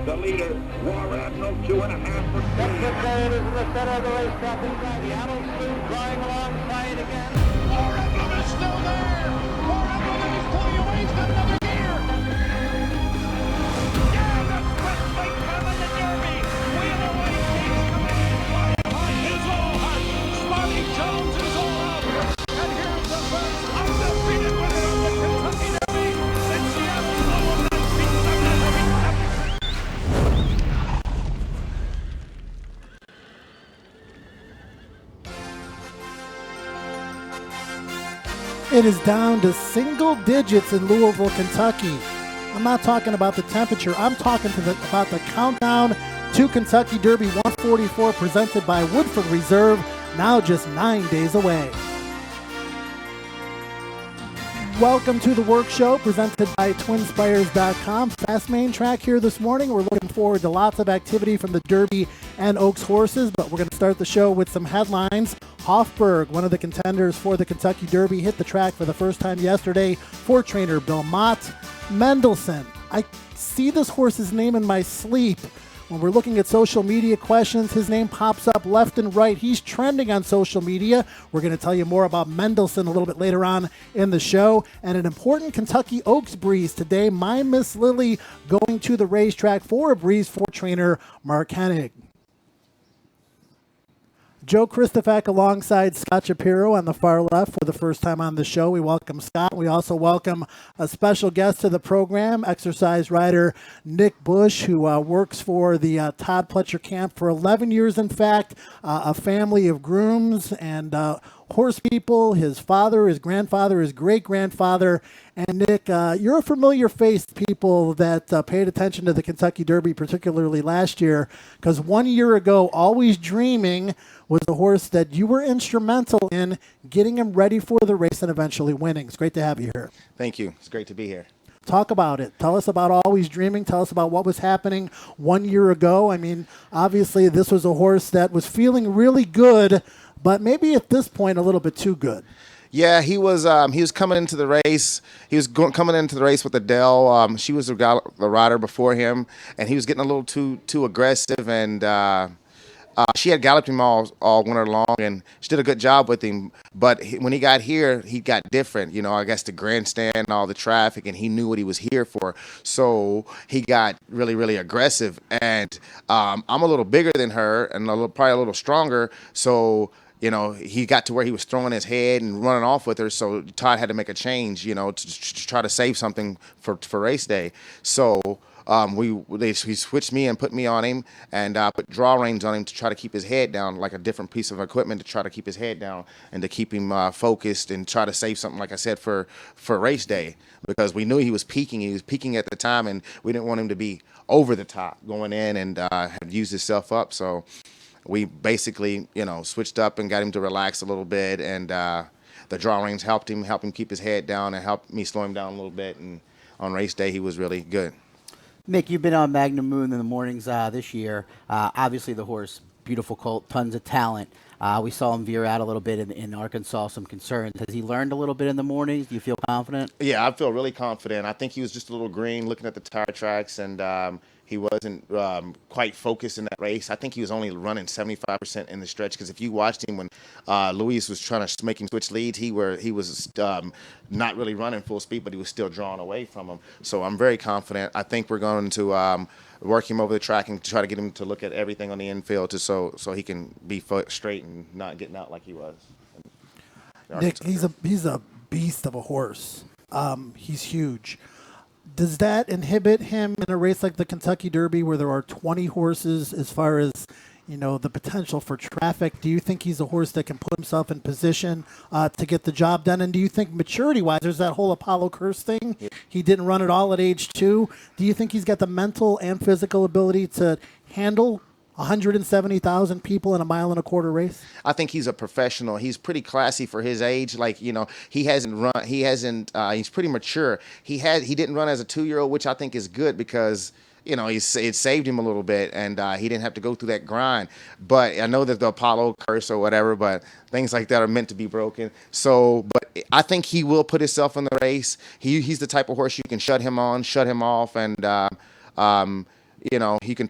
The leader, War Admiral, 2.5 for speed. That's it is in the center of the racetrack. The Admiral Spoon drawing alongside again. War Admiral is still there. War Admiral is pulling away to another gear. Yeah, the quick fight come in the Derby. Wheel away keeps coming in. Hunt is all hot. Spotty Jones is all out. And here's the first undefeated winner of the Kentucky Derby since Seattle Low of 1977. It is down to single digits in Louisville, Kentucky. I'm not talking about the temperature. I'm talking about the countdown to Kentucky Derby 144 presented by Woodford Reserve, now just 9 days away. Welcome to the work show presented by twinspires.com. Fast main track here this morning. We're looking forward to lots of activity from the Derby and Oaks horses, but we're going to start the show with some headlines. Hofburg, one of the contenders for the Kentucky Derby, hit the track for the first time yesterday for trainer Bill Mott. Mendelssohn, I see this horse's name in my sleep. When we're looking at social media questions, his name pops up left and right. He's trending on social media. We're going to tell you more about Mendelssohn a little bit later on in the show. And an important Kentucky Oaks breeze today. My Miss Lilly going to the racetrack for a breeze for trainer Mark Hennig. Joe Christofak alongside Scott Shapiro on the far left for the first time on the show. We welcome Scott. We also welcome a special guest to the program, exercise rider Nick Busch, who works for the Todd Pletcher camp for 11 years, in fact, a family of grooms and horse people, his father, his grandfather, his great-grandfather. And Nick, you're a familiar face to people that paid attention to the Kentucky Derby, particularly last year, because 1 year ago, Always Dreaming was the horse that you were instrumental in getting him ready for the race and eventually winning. It's great to have you here. Thank you. It's great to be here. Talk about it. Tell us about Always Dreaming. Tell us about what was happening 1 year ago. I mean, obviously, this was a horse that was feeling really good, but maybe at this point a little bit too good. Yeah, he was coming into the race. He was coming into the race with Adele. She was the rider before him, and he was getting a little too aggressive. And she had galloped him all winter long, and she did a good job with him. But when he got here, he got different. You know, I guess the grandstand, all the traffic, and he knew what he was here for. So he got really, really aggressive. And I'm a little bigger than her and probably a little stronger. So you know, he got to where he was throwing his head and running off with her, so Todd had to make a change, you know, to try to save something for race day. So he switched me and put me on him and put draw reins on him to try to keep his head down, like a different piece of equipment to try to keep his head down and to keep him focused and try to save something, like I said, for race day, because we knew he was peaking. He was peaking at the time, and we didn't want him to be over the top going in and have used himself up. So we basically, you know, switched up and got him to relax a little bit, and the draw reins helped him keep his head down and helped me slow him down a little bit. And on race day, he was really good. Nick, you've been on Magnum Moon in the mornings this year. Obviously, the horse, beautiful colt, tons of talent. We saw him veer out a little bit in Arkansas, some concerns. Has he learned a little bit in the mornings? Do you feel confident? Yeah, I feel really confident. I think he was just a little green looking at the tire tracks, and he wasn't quite focused in that race. I think he was only running 75% in the stretch, because if you watched him when Luis was trying to make him switch leads, he was not really running full speed, but he was still drawing away from him. So I'm very confident. I think we're going to work him over the track and try to get him to look at everything on the infield so he can be straight and not getting out like he was. Nick, he's a beast of a horse. He's huge. Does that inhibit him in a race like the Kentucky Derby, where there are 20 horses, as far as, you know, the potential for traffic? Do you think he's a horse that can put himself in position to get the job done? And do you think maturity-wise, there's that whole Apollo curse thing? Yeah. He didn't run at all at age 2. Do you think he's got the mental and physical ability to handle 170,000 people in a 1.25 mile race? I think he's a professional. He's pretty classy for his age. Like, you know, he's pretty mature. He didn't run as a 2-year-old, which I think is good, because it saved him a little bit, and he didn't have to go through that grind. But I know that the Apollo curse or whatever, but things like that are meant to be broken. So, but I think he will put himself in the race. He's the type of horse you can shut him on, shut him off, and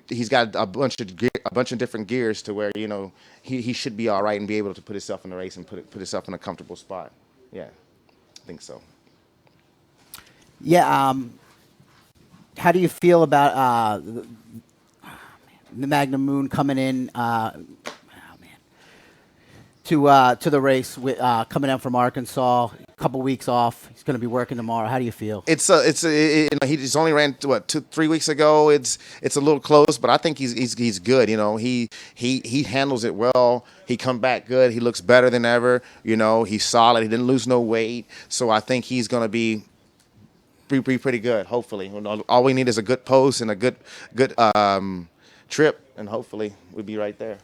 he's got a bunch of different gears to where he should be all right and be able to put himself in the race and put himself in a comfortable spot. Yeah, I think so. Yeah. How do you feel about the Magnum Moon coming in to the race with coming out from Arkansas, a couple weeks off? He's going to be working tomorrow. How do you feel? He just only ran 2-3 weeks ago. It's a little close, but I think he's good. He handles it well. He come back good. He looks better than ever. He's solid. He didn't lose no weight, so I think he's going to be pretty good. Hopefully, all we need is a good post and a good trip, and hopefully we'll be right there.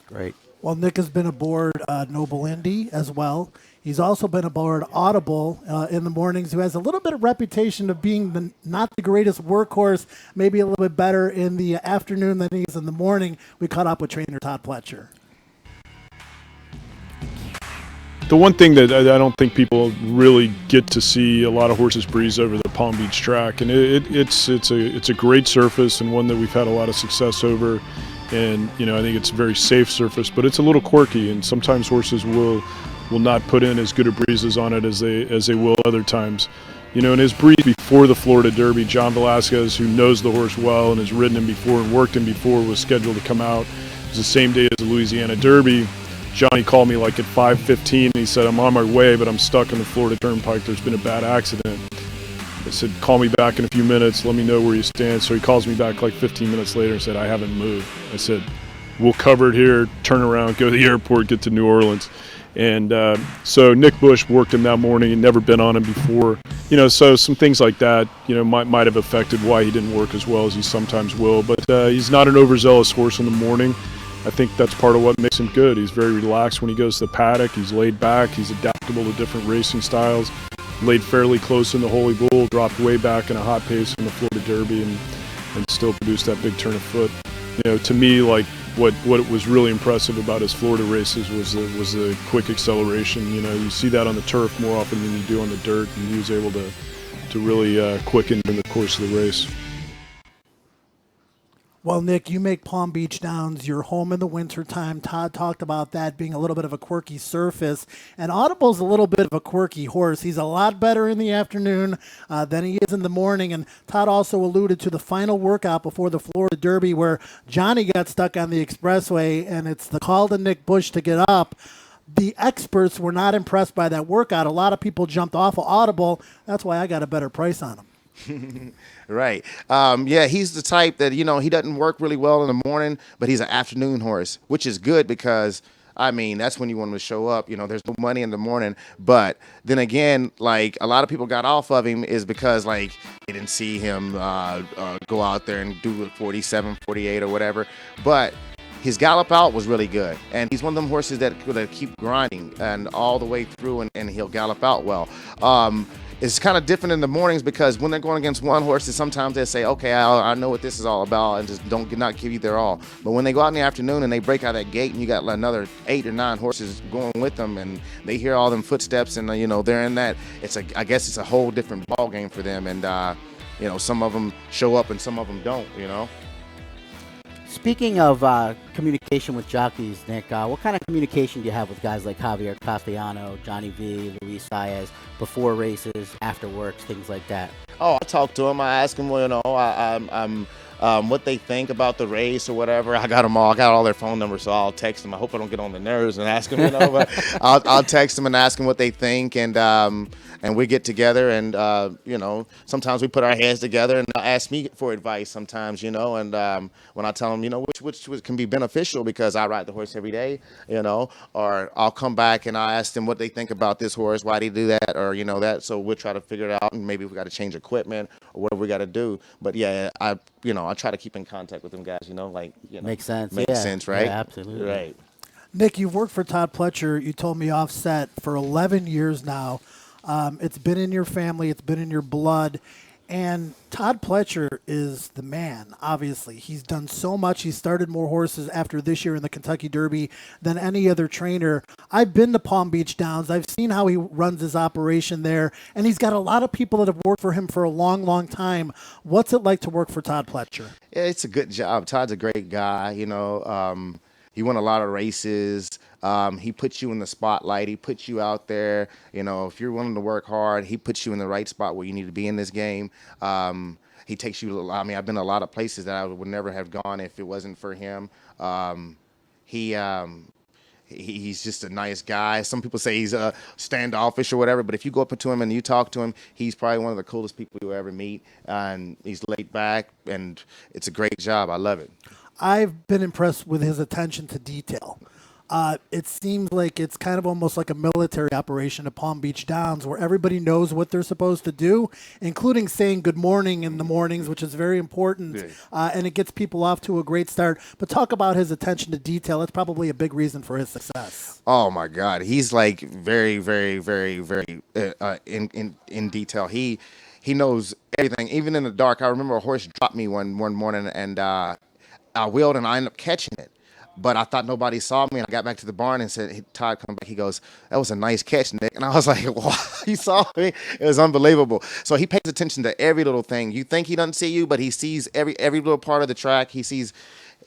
Great. Well, Nick has been aboard Noble Indy as well. He's also been aboard Audible in the mornings, who has a little bit of reputation of being not the greatest workhorse, maybe a little bit better in the afternoon than he is in the morning. We caught up with trainer Todd Pletcher. The one thing that I don't think people really get to see a lot of horses breeze over the Palm Beach track, and it's a great surface and one that we've had a lot of success over, and I think it's a very safe surface, but it's a little quirky, and sometimes horses will not put in as good a breezes on it as they will other times. In his breeze before the Florida Derby, John Velasquez, who knows the horse well and has ridden him before and worked him before, was scheduled to come out. It was the same day as the Louisiana Derby. Johnny called me like at 5:15 and he said, I'm on my way, but I'm stuck in the Florida Turnpike. There's been a bad accident. I said, call me back in a few minutes. Let me know where you stand. So he calls me back like 15 minutes later and said, I haven't moved. I said, we'll cover it here, turn around, go to the airport, get to New Orleans. And so Nick Busch worked him that morning and never been on him before. So some things like that, might have affected why he didn't work as well as he sometimes will. But he's not an overzealous horse in the morning. I think that's part of what makes him good. He's very relaxed when he goes to the paddock. He's laid back. He's adaptable to different racing styles. Laid fairly close in the Holy Bull, dropped way back in a hot pace in the Florida Derby, and still produced that big turn of foot. To me, like what was really impressive about his Florida races was the quick acceleration. You see that on the turf more often than you do on the dirt, and he was able to really quicken in the course of the race. Well, Nick, you make Palm Beach Downs your home in the wintertime. Todd talked about that being a little bit of a quirky surface. And Audible's a little bit of a quirky horse. He's a lot better in the afternoon than he is in the morning. And Todd also alluded to the final workout before the Florida Derby where Johnny got stuck on the expressway, and it's the call to Nick Busch to get up. The experts were not impressed by that workout. A lot of people jumped off of Audible. That's why I got a better price on him. Right. He's the type that, he doesn't work really well in the morning, but he's an afternoon horse, which is good because, that's when you want him to show up. There's no money in the morning. But then again, like, a lot of people got off of him is because, like, they didn't see him go out there and do it 47, 48 or whatever. But his gallop out was really good. And he's one of them horses that keep grinding and all the way through, and he'll gallop out well. It's kind of different in the mornings because when they're going against one horse, sometimes they say, okay, I know what this is all about, and just not give you their all. But when they go out in the afternoon and they break out that gate and you got another 8 or 9 horses going with them and they hear all them footsteps and, they're in that, I guess it's a whole different ball game for them. And, some of them show up and some of them don't, Speaking of communication with jockeys, Nick, what kind of communication do you have with guys like Javier Castellano, Johnny V, Luis Saez, before races, after works, things like that? Oh, I talk to them. I ask them, what they think about the race or whatever. I got them all. I got all their phone numbers, so I'll text them. I hope I don't get on the nerves and ask them, but I'll text them and ask them what they think, and we get together and, sometimes we put our heads together and they'll ask me for advice sometimes, and when I tell them, which can be beneficial because I ride the horse every day, or I'll come back and I ask them what they think about this horse, why they do that, or, that. So we'll try to figure it out and maybe we got to change equipment or whatever we got to do. But yeah, I try to keep in contact with them guys, Makes sense. Makes sense, right? Yeah, absolutely. Right. Nick, you've worked for Todd Pletcher, you told me offset, for 11 years now. It's been in your family. It's been in your blood. And Todd Pletcher is the man, obviously. He's done so much. He started more horses after this year in the Kentucky Derby than any other trainer. I've been to Palm Beach Downs. I've seen how he runs his operation there, and he's got a lot of people that have worked for him for a long, long time. What's it like to work for Todd Pletcher? Yeah, it's a good job. Todd's a great guy. He won a lot of races. He puts you in the spotlight. He puts you out there. If you're willing to work hard, he puts you in the right spot where you need to be in this game. He takes you. I've been to a lot of places that I would never have gone if it wasn't for him. He's just a nice guy. Some people say he's standoffish or whatever, but if you go up to him and you talk to him, he's probably one of the coolest people you'll ever meet. And he's laid back, and it's a great job. I love it. I've been impressed with his attention to detail. It seems like it's kind of almost like a military operation at Palm Beach Downs where everybody knows what they're supposed to do, including saying good morning in the mornings, which is very important, and it gets people off to a great start. But talk about his attention to detail. That's probably a big reason for his success. Oh, my God. He's like very, very, very, very in detail. He knows everything. Even in the dark, I remember a horse dropped me one morning, and I wheeled, and I ended up catching it. But I thought nobody saw me, and I got back to the barn and said, hey, Todd, come back. He goes, that was a nice catch, Nick. And I was like, wow, you saw me? It was unbelievable. So he pays attention to every little thing. You think he doesn't see you, but he sees every little part of the track. He sees,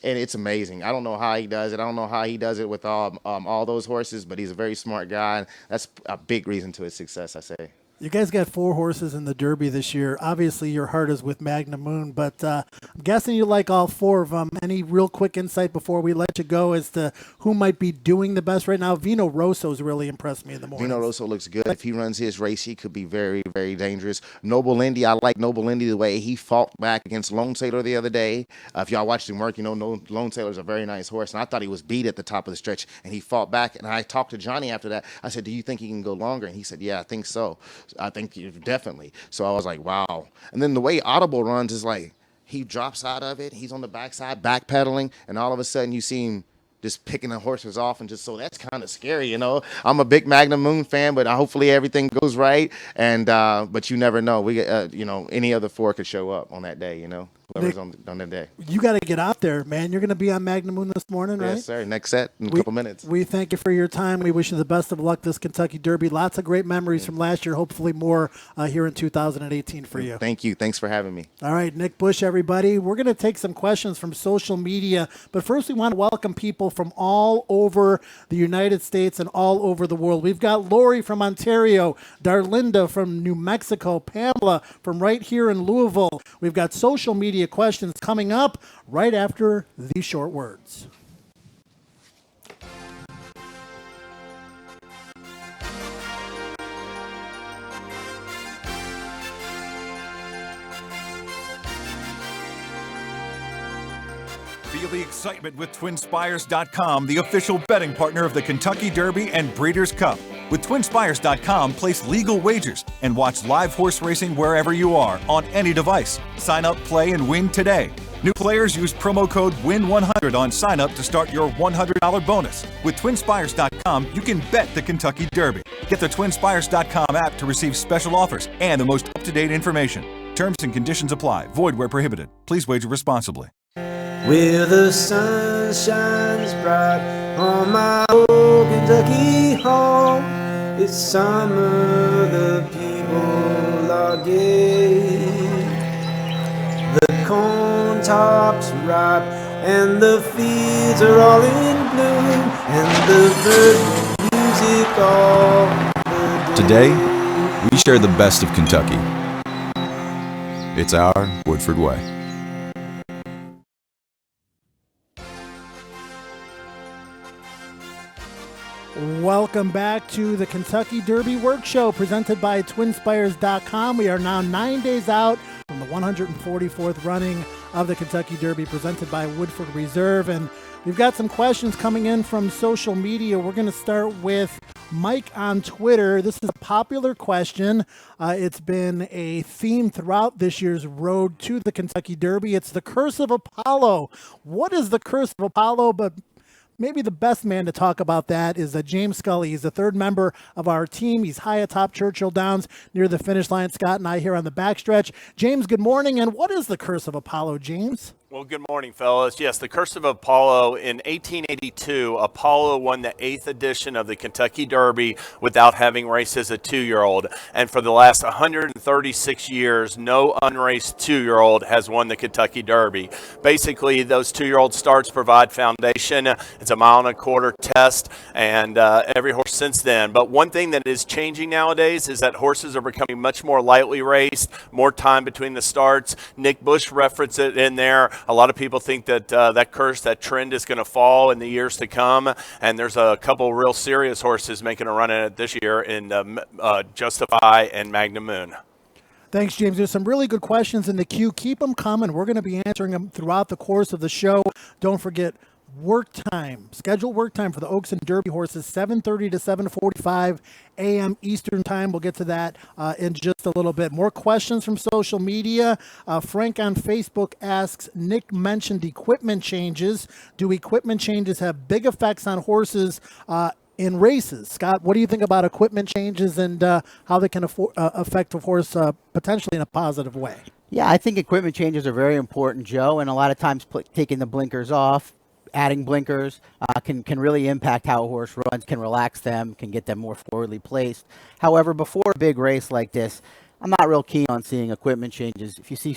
and it's amazing. I don't know how he does it. I don't know how he does it with all those horses, but he's a very smart guy, and that's a big reason to his success, I say. You guys got 4 horses in the Derby this year. Obviously, your heart is with Magnum Moon, but I'm guessing you like all 4 of them. Any real quick insight before we let you go as to who might be doing the best right now? Vino Rosso's really impressed me in the morning. Vino Rosso looks good. If he runs his race, he could be very, very dangerous. Noble Indy, I like Noble Indy the way he fought back against Lone Sailor the other day. If y'all watched him work, Lone Sailor's a very nice horse, and I thought he was beat at the top of the stretch, and he fought back. And I talked to Johnny after that. I said, do you think he can go longer? And he said, yeah, I think so. I think definitely. So I was like, wow. And then the way Audible runs is like he drops out of it. He's on the backside backpedaling, and all of a sudden you see him just picking the horses off, and just so that's kind of scary, I'm a big Magnum Moon fan, but hopefully everything goes right. And but you never know. We any other 4 could show up on that day. Whoever's on that day. You got to get out there, man. You're going to be on Magnum Moon this morning, right? Yes, sir. Next set in a couple minutes. We thank you for your time. We wish you the best of luck this Kentucky Derby. Lots of great memories from last year. Hopefully more here in 2018 for you. Thank you. Thanks for having me. All right, Nick Busch, everybody. We're going to take some questions from social media, but first we want to welcome people from all over the United States and all over the world. We've got Lori from Ontario, Darlinda from New Mexico, Pamela from right here in Louisville. We've got social media questions coming up right after these short words. Feel the excitement with TwinSpires.com, the official betting partner of the Kentucky Derby and Breeders' Cup. With TwinSpires.com, place legal wagers and watch live horse racing wherever you are on any device. Sign up, play, and win today. New players use promo code WIN100 on sign up to start your $100 bonus. With TwinSpires.com, you can bet the Kentucky Derby. Get the TwinSpires.com app to receive special offers and the most up-to-date information. Terms and conditions apply. Void where prohibited. Please wager responsibly. Where the sun shines bright on my old Kentucky home. It's summer, the people are gay. The corn tops ripe and the fields are all in bloom, and the bird music all the day. Today, we share the best of Kentucky. It's our Woodford way. Welcome back to the Kentucky Derby Work Show presented by TwinSpires.com. We are now 9 days out from the 144th running of the Kentucky Derby presented by Woodford Reserve. And we've got some questions coming in from social media. We're going to start with Mike on Twitter. This is a popular question. It's been a theme throughout this year's road to the Kentucky Derby. It's the Curse of Apollo. What is the Curse of Apollo? But maybe the best man to talk about that is James Scully. He's the third member of our team. He's high atop Churchill Downs near the finish line. Scott and I here on the backstretch. James, good morning. And what is the Curse of Apollo, James? Well, good morning, fellas. Yes, the Curse of Apollo. In 1882, Apollo won the 8th edition of the Kentucky Derby without having raced as a 2-year-old. And for the last 136 years, no unraced 2-year-old has won the Kentucky Derby. Basically, those 2-year-old starts provide foundation. It's a 1.25 mile test, and every horse since then. But one thing that is changing nowadays is that horses are becoming much more lightly raced, more time between the starts. Nick Busch referenced it in there. A lot of people think that that trend is going to fall in the years to come, and there's a couple real serious horses making a run at it this year in Justify and Magnum Moon. Thanks, James. There's some really good questions in the queue. Keep them coming. We're going to be answering them throughout the course of the show. Don't forget work time, scheduled work time for the Oaks and Derby horses, 7:30 to 7:45 a.m. Eastern time. We'll get to that in just a little bit. More questions from social media. Frank on Facebook asks, Nick mentioned equipment changes. Do equipment changes have big effects on horses in races? Scott, what do you think about equipment changes and how they can affect a horse potentially in a positive way? Yeah, I think equipment changes are very important, Joe, and a lot of times taking the blinkers off, adding blinkers can really impact how a horse runs, can relax them, can get them more forwardly placed. However, before a big race like this, I'm not real keen on seeing equipment changes. If you see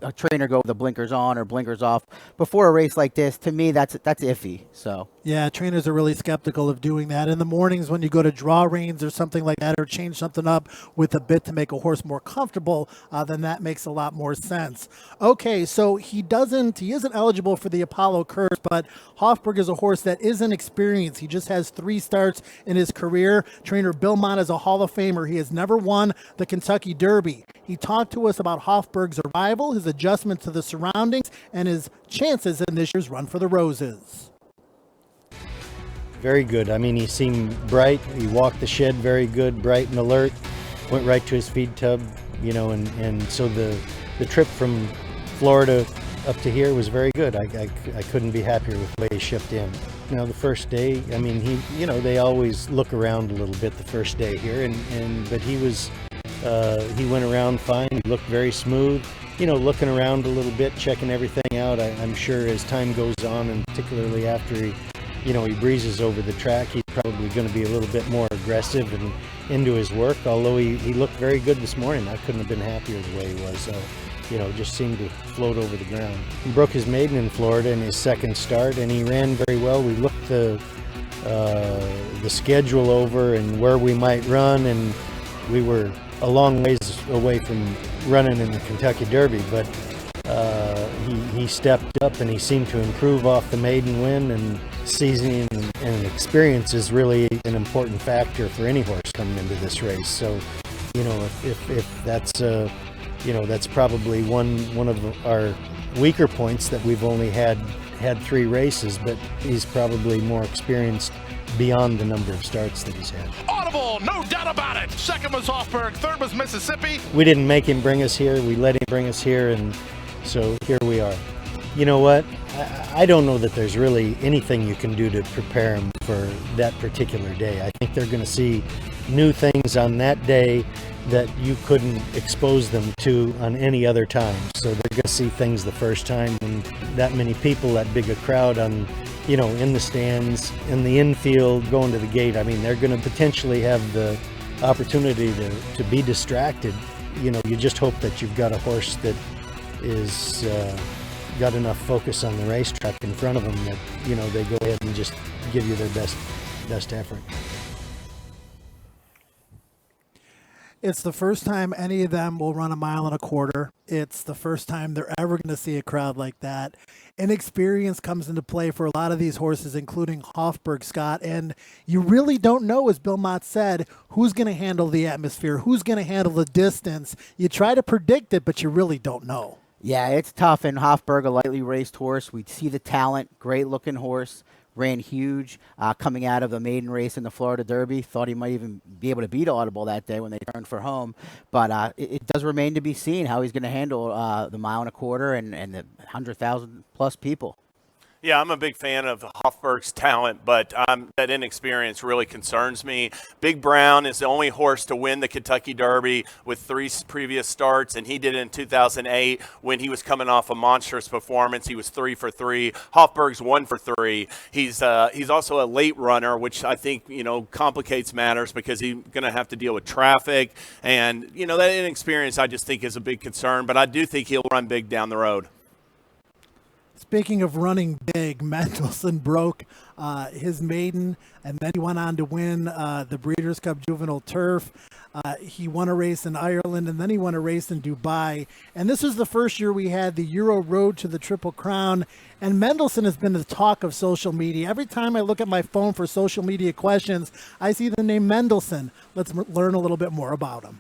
a trainer go with the blinkers on or blinkers off before a race like this, to me, that's iffy. So yeah, trainers are really skeptical of doing that. In the mornings when you go to draw reins or something like that, or change something up with a bit to make a horse more comfortable, then that makes a lot more sense. Okay, so he isn't eligible for the Apollo Curse, but Hofburg is a horse that isn't experienced. He just has 3 starts in his career. Trainer Bill Mott is a Hall of Famer. He has never won the Kentucky Derby. He talked to us about Hofburg's arrival, his adjustment to the surroundings, and his chances in this year's Run for the Roses. Very good. I mean, he seemed bright. He walked the shed very good, bright and alert. Went right to his feed tub, and so the trip from Florida up to here was very good. I couldn't be happier with the way he shipped in. The first day, I mean, they always look around a little bit the first day here, but he went around fine. He looked very smooth. Looking around a little bit, checking everything out. I'm sure as time goes on, and particularly after he breezes over the track, he's probably going to be a little bit more aggressive and into his work, although he looked very good this morning. I couldn't have been happier the way he was. Just seemed to float over the ground. He broke his maiden in Florida in his second start, and he ran very well. We looked the schedule over and where we might run, and we were a long ways away from running in the Kentucky Derby, but he stepped up and he seemed to improve off the maiden win, and seasoning and experience is really an important factor for any horse coming into this race. So, if that's that's probably one of our weaker points, that we've only had 3 races, but he's probably more experienced beyond the number of starts that he's had. Audible, no doubt about it. Second was Hofburg, third was Mississippi. We didn't make him bring us here. We let him bring us here, and so here we are. You know what? I don't know that there's really anything you can do to prepare him for that particular day. I think they're going to see new things on that day that you couldn't expose them to on any other time. So they're going to see things the first time, and that many people, that big a crowd on, in the stands, in the infield, going to the gate. I mean, they're going to potentially have the opportunity to be distracted. You just hope that you've got a horse that is got enough focus on the racetrack in front of them that, they go ahead and just give you their best effort. It's the first time any of them will run 1.25 miles. It's the first time they're ever going to see a crowd like that. Inexperience comes into play for a lot of these horses, including Hofburg, Scott. And you really don't know, as Bill Mott said, who's going to handle the atmosphere, who's going to handle the distance. You try to predict it, but you really don't know. Yeah, it's tough. And Hofburg, a lightly raced horse. We see the talent, great-looking horse. Ran huge coming out of the maiden race in the Florida Derby. Thought he might even be able to beat Audible that day when they turned for home. But it does remain to be seen how he's going to handle the 1.25 miles and the 100,000 plus people. Yeah, I'm a big fan of Hofburg's talent, but that inexperience really concerns me. Big Brown is the only horse to win the Kentucky Derby with 3 previous starts, and he did it in 2008 when he was coming off a monstrous performance. He was 3 for 3. Hofburg's 1 for 3. He's also a late runner, which I think complicates matters because he's going to have to deal with traffic, and that inexperience I just think is a big concern. But I do think he'll run big down the road. Speaking of running big, Mendelssohn broke his maiden, and then he went on to win the Breeders' Cup Juvenile Turf. He won a race in Ireland, and then he won a race in Dubai. And this is the first year we had the Euro Road to the Triple Crown. And Mendelssohn has been the talk of social media. Every time I look at my phone for social media questions, I see the name Mendelssohn. Let's learn a little bit more about him.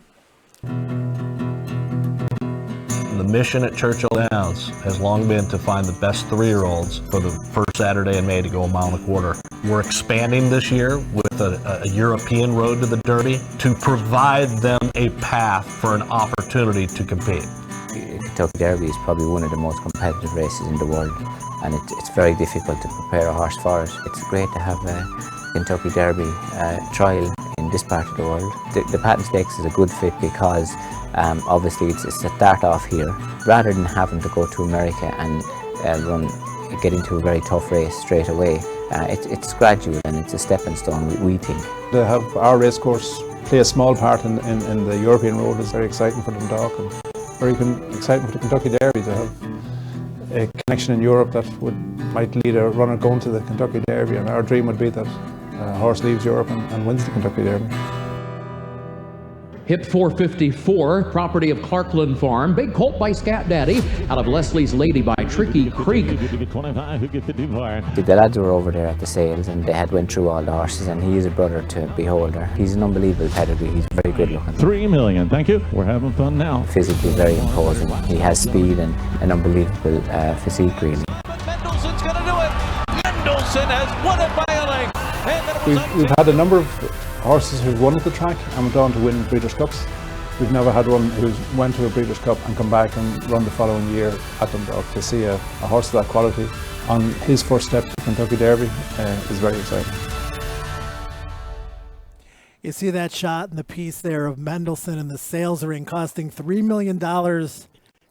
The mission at Churchill Downs has long been to find the best 3-year-olds for the first Saturday in May to go 1.25 miles. We're expanding this year with a European road to the Derby to provide them a path for an opportunity to compete. The Kentucky Derby is probably one of the most competitive races in the world, and it's very difficult to prepare a horse for it. It's great to have a Kentucky Derby trial in this part of the world. The Patent Stakes is a good fit because obviously it's a start off here rather than having to go to America and get into a very tough race straight away. It's gradual and it's a stepping stone, we think. To have our racecourse play a small part in the European road is very exciting for Dundalk, and very exciting for the Kentucky Derby to have a connection in Europe that might lead a runner going to the Kentucky Derby, and our dream would be that a horse leaves Europe and wins the Kentucky Derby. Hip 454, property of Clarkland Farm. Big colt by Scat Daddy out of Leslie's Lady by Tricky Creek. The lads were over there at the sales and they had went through all the horses, and he is a brother to Beholder. He's an unbelievable pedigree. He's very good looking. $3 million. Thank you. We're having fun now. Physically very imposing. He has speed and an unbelievable physique, really. Mendelssohn's going to do it. Mendelssohn has won it by a length. We've had a number of horses who've won at the track and went on to win Breeders' Cups. We've never had one who went to a Breeders' Cup and come back and run the following year at Dundalk. To see a horse of that quality on his first step to Kentucky Derby is very exciting. You see that shot in the piece there of Mendelssohn in the sales ring costing $3 million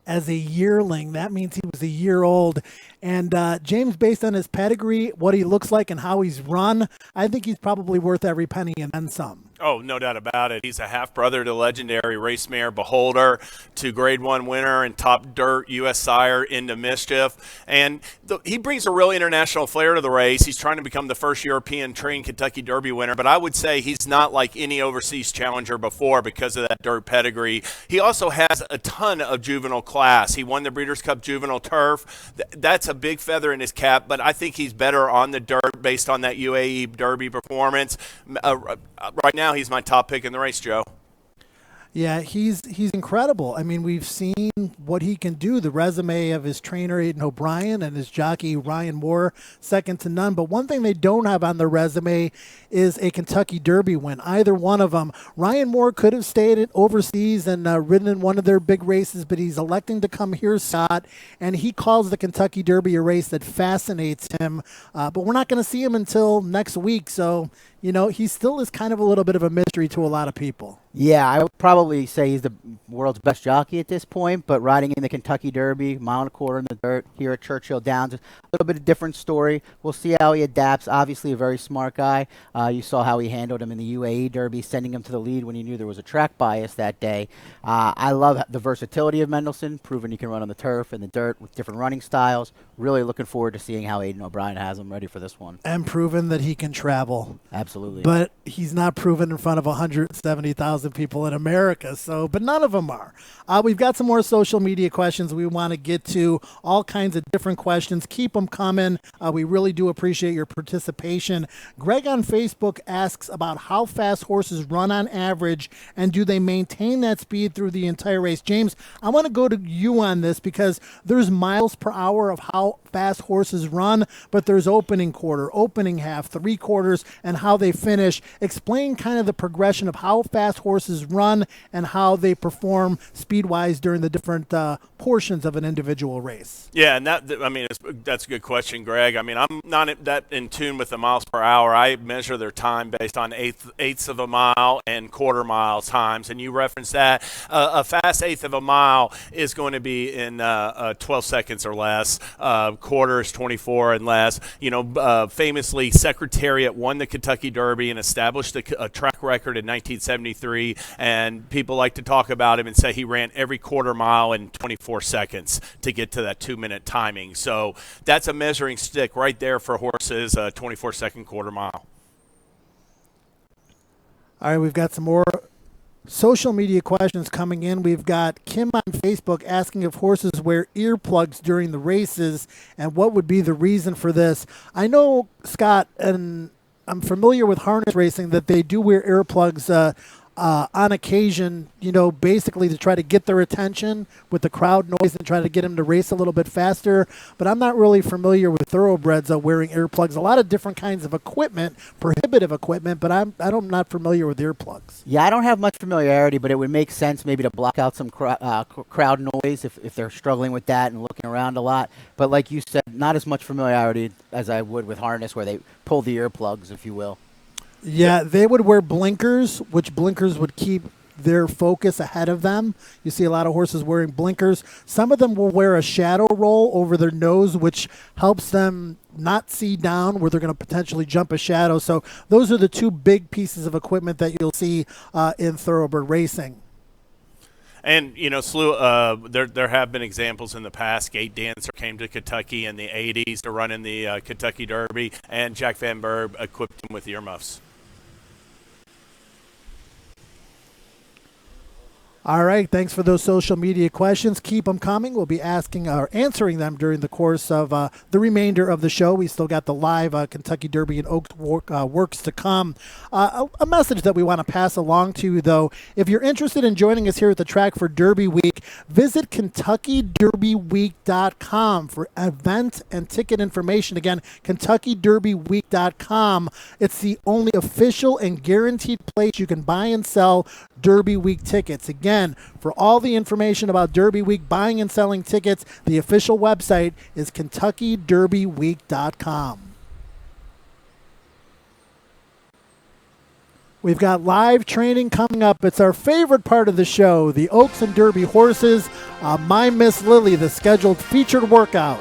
as a yearling. That means he was a year old. And James, based on his pedigree, what he looks like and how he's run, I think he's probably worth every penny and then some. Oh, no doubt about it. He's a half-brother to legendary race mare Beholder, to Grade 1 winner and top dirt U.S. sire Into Mischief. And he brings a real international flair to the race. He's trying to become the first European trained Kentucky Derby winner, but I would say he's not like any overseas challenger before because of that dirt pedigree. He also has a ton of juvenile class. He won the Breeders' Cup Juvenile Turf. That's a big feather in his cap, but I think he's better on the dirt based on that UAE Derby performance. Right now, he's my top pick in the race, Joe. Yeah, he's incredible. I mean, we've seen what he can do. The resume of his trainer, Aidan O'Brien, and his jockey, Ryan Moore, second to none. But one thing they don't have on their resume is a Kentucky Derby win, either one of them. Ryan Moore could have stayed overseas and ridden in one of their big races, but he's electing to come here, Scott, and he calls the Kentucky Derby a race that fascinates him. But we're not going to see him until next week, so he still is kind of a little bit of a mystery to a lot of people. Yeah, I would probably say he's the world's best jockey at this point, but riding in the Kentucky Derby, 1.25 miles in the dirt here at Churchill Downs, a little bit of a different story. We'll see how he adapts. Obviously a very smart guy. You saw how he handled him in the UAE Derby, sending him to the lead when he knew there was a track bias that day. I love the versatility of Mendelssohn, proving he can run on the turf and the dirt with different running styles. Really looking forward to seeing how Aidan O'Brien has him ready for this one. And proven that he can travel. Absolutely. But he's not proven in front of 170,000 people in America, but none of them are. We've got some more social media questions we want to get to, all kinds of different questions. Keep them coming. We really do appreciate your participation. Greg on Facebook asks about how fast horses run on average, and do they maintain that speed through the entire race? James, I want to go to you on this because there's miles per hour of how fast horses run, but there's opening quarter, opening half, 3 quarters, and how they finish. Explain kind of the progression of how fast horses run and how they perform speed-wise during the different portions of an individual race. Yeah, and that's a good question, Greg. I mean, I'm not that in tune with the miles per hour. I measure their time based on eighths of a mile and quarter mile times, and you referenced that. A fast eighth of a mile is going to be in 12 seconds or less. Quarter is 24 and less. Famously, Secretariat won the Kentucky Derby and established a track record in 1973, and people like to talk about him and say he ran every quarter mile in 24 seconds to get to that 2-minute timing. So that's a measuring stick right there for horses, a 24-second quarter mile. All right, we've got some more social media questions coming in. We've got Kim on Facebook asking if horses wear earplugs during the races and what would be the reason for this. I know, Scott, and I'm familiar with harness racing, that they do wear earplugs on occasion, basically to try to get their attention with the crowd noise and try to get them to race a little bit faster. But I'm not really familiar with thoroughbreds wearing earplugs. A lot of different kinds of equipment, prohibitive equipment, but I'm not familiar with earplugs. Yeah, I don't have much familiarity, but it would make sense maybe to block out some crowd noise if they're struggling with that and looking around a lot. But like you said, not as much familiarity as I would with harness, where they pull the earplugs, if you will. Yeah, they would wear blinkers, which blinkers would keep their focus ahead of them. You see a lot of horses wearing blinkers. Some of them will wear a shadow roll over their nose, which helps them not see down where they're going to potentially jump a shadow. So those are the 2 big pieces of equipment that you'll see in thoroughbred racing. And, Slew, there have been examples in the past. Gate Dancer came to Kentucky in the 80s to run in the Kentucky Derby, and Jack Van Berg equipped him with earmuffs. All right, thanks for those social media questions. Keep them coming. We'll be asking or answering them during the course of the remainder of the show. We still got the live Kentucky Derby and Oaks works to come. A message that we want to pass along to you, though. If you're interested in joining us here at the track for Derby Week, visit KentuckyDerbyWeek.com for event and ticket information. Again, KentuckyDerbyWeek.com. It's the only official and guaranteed place you can buy and sell Derby Week tickets. Again, for all the information about Derby Week buying and selling tickets, the official website is KentuckyDerbyWeek.com. We've got live training coming up. It's our favorite part of the show, the Oaks and Derby horses. My Miss Lilly, the scheduled featured workout.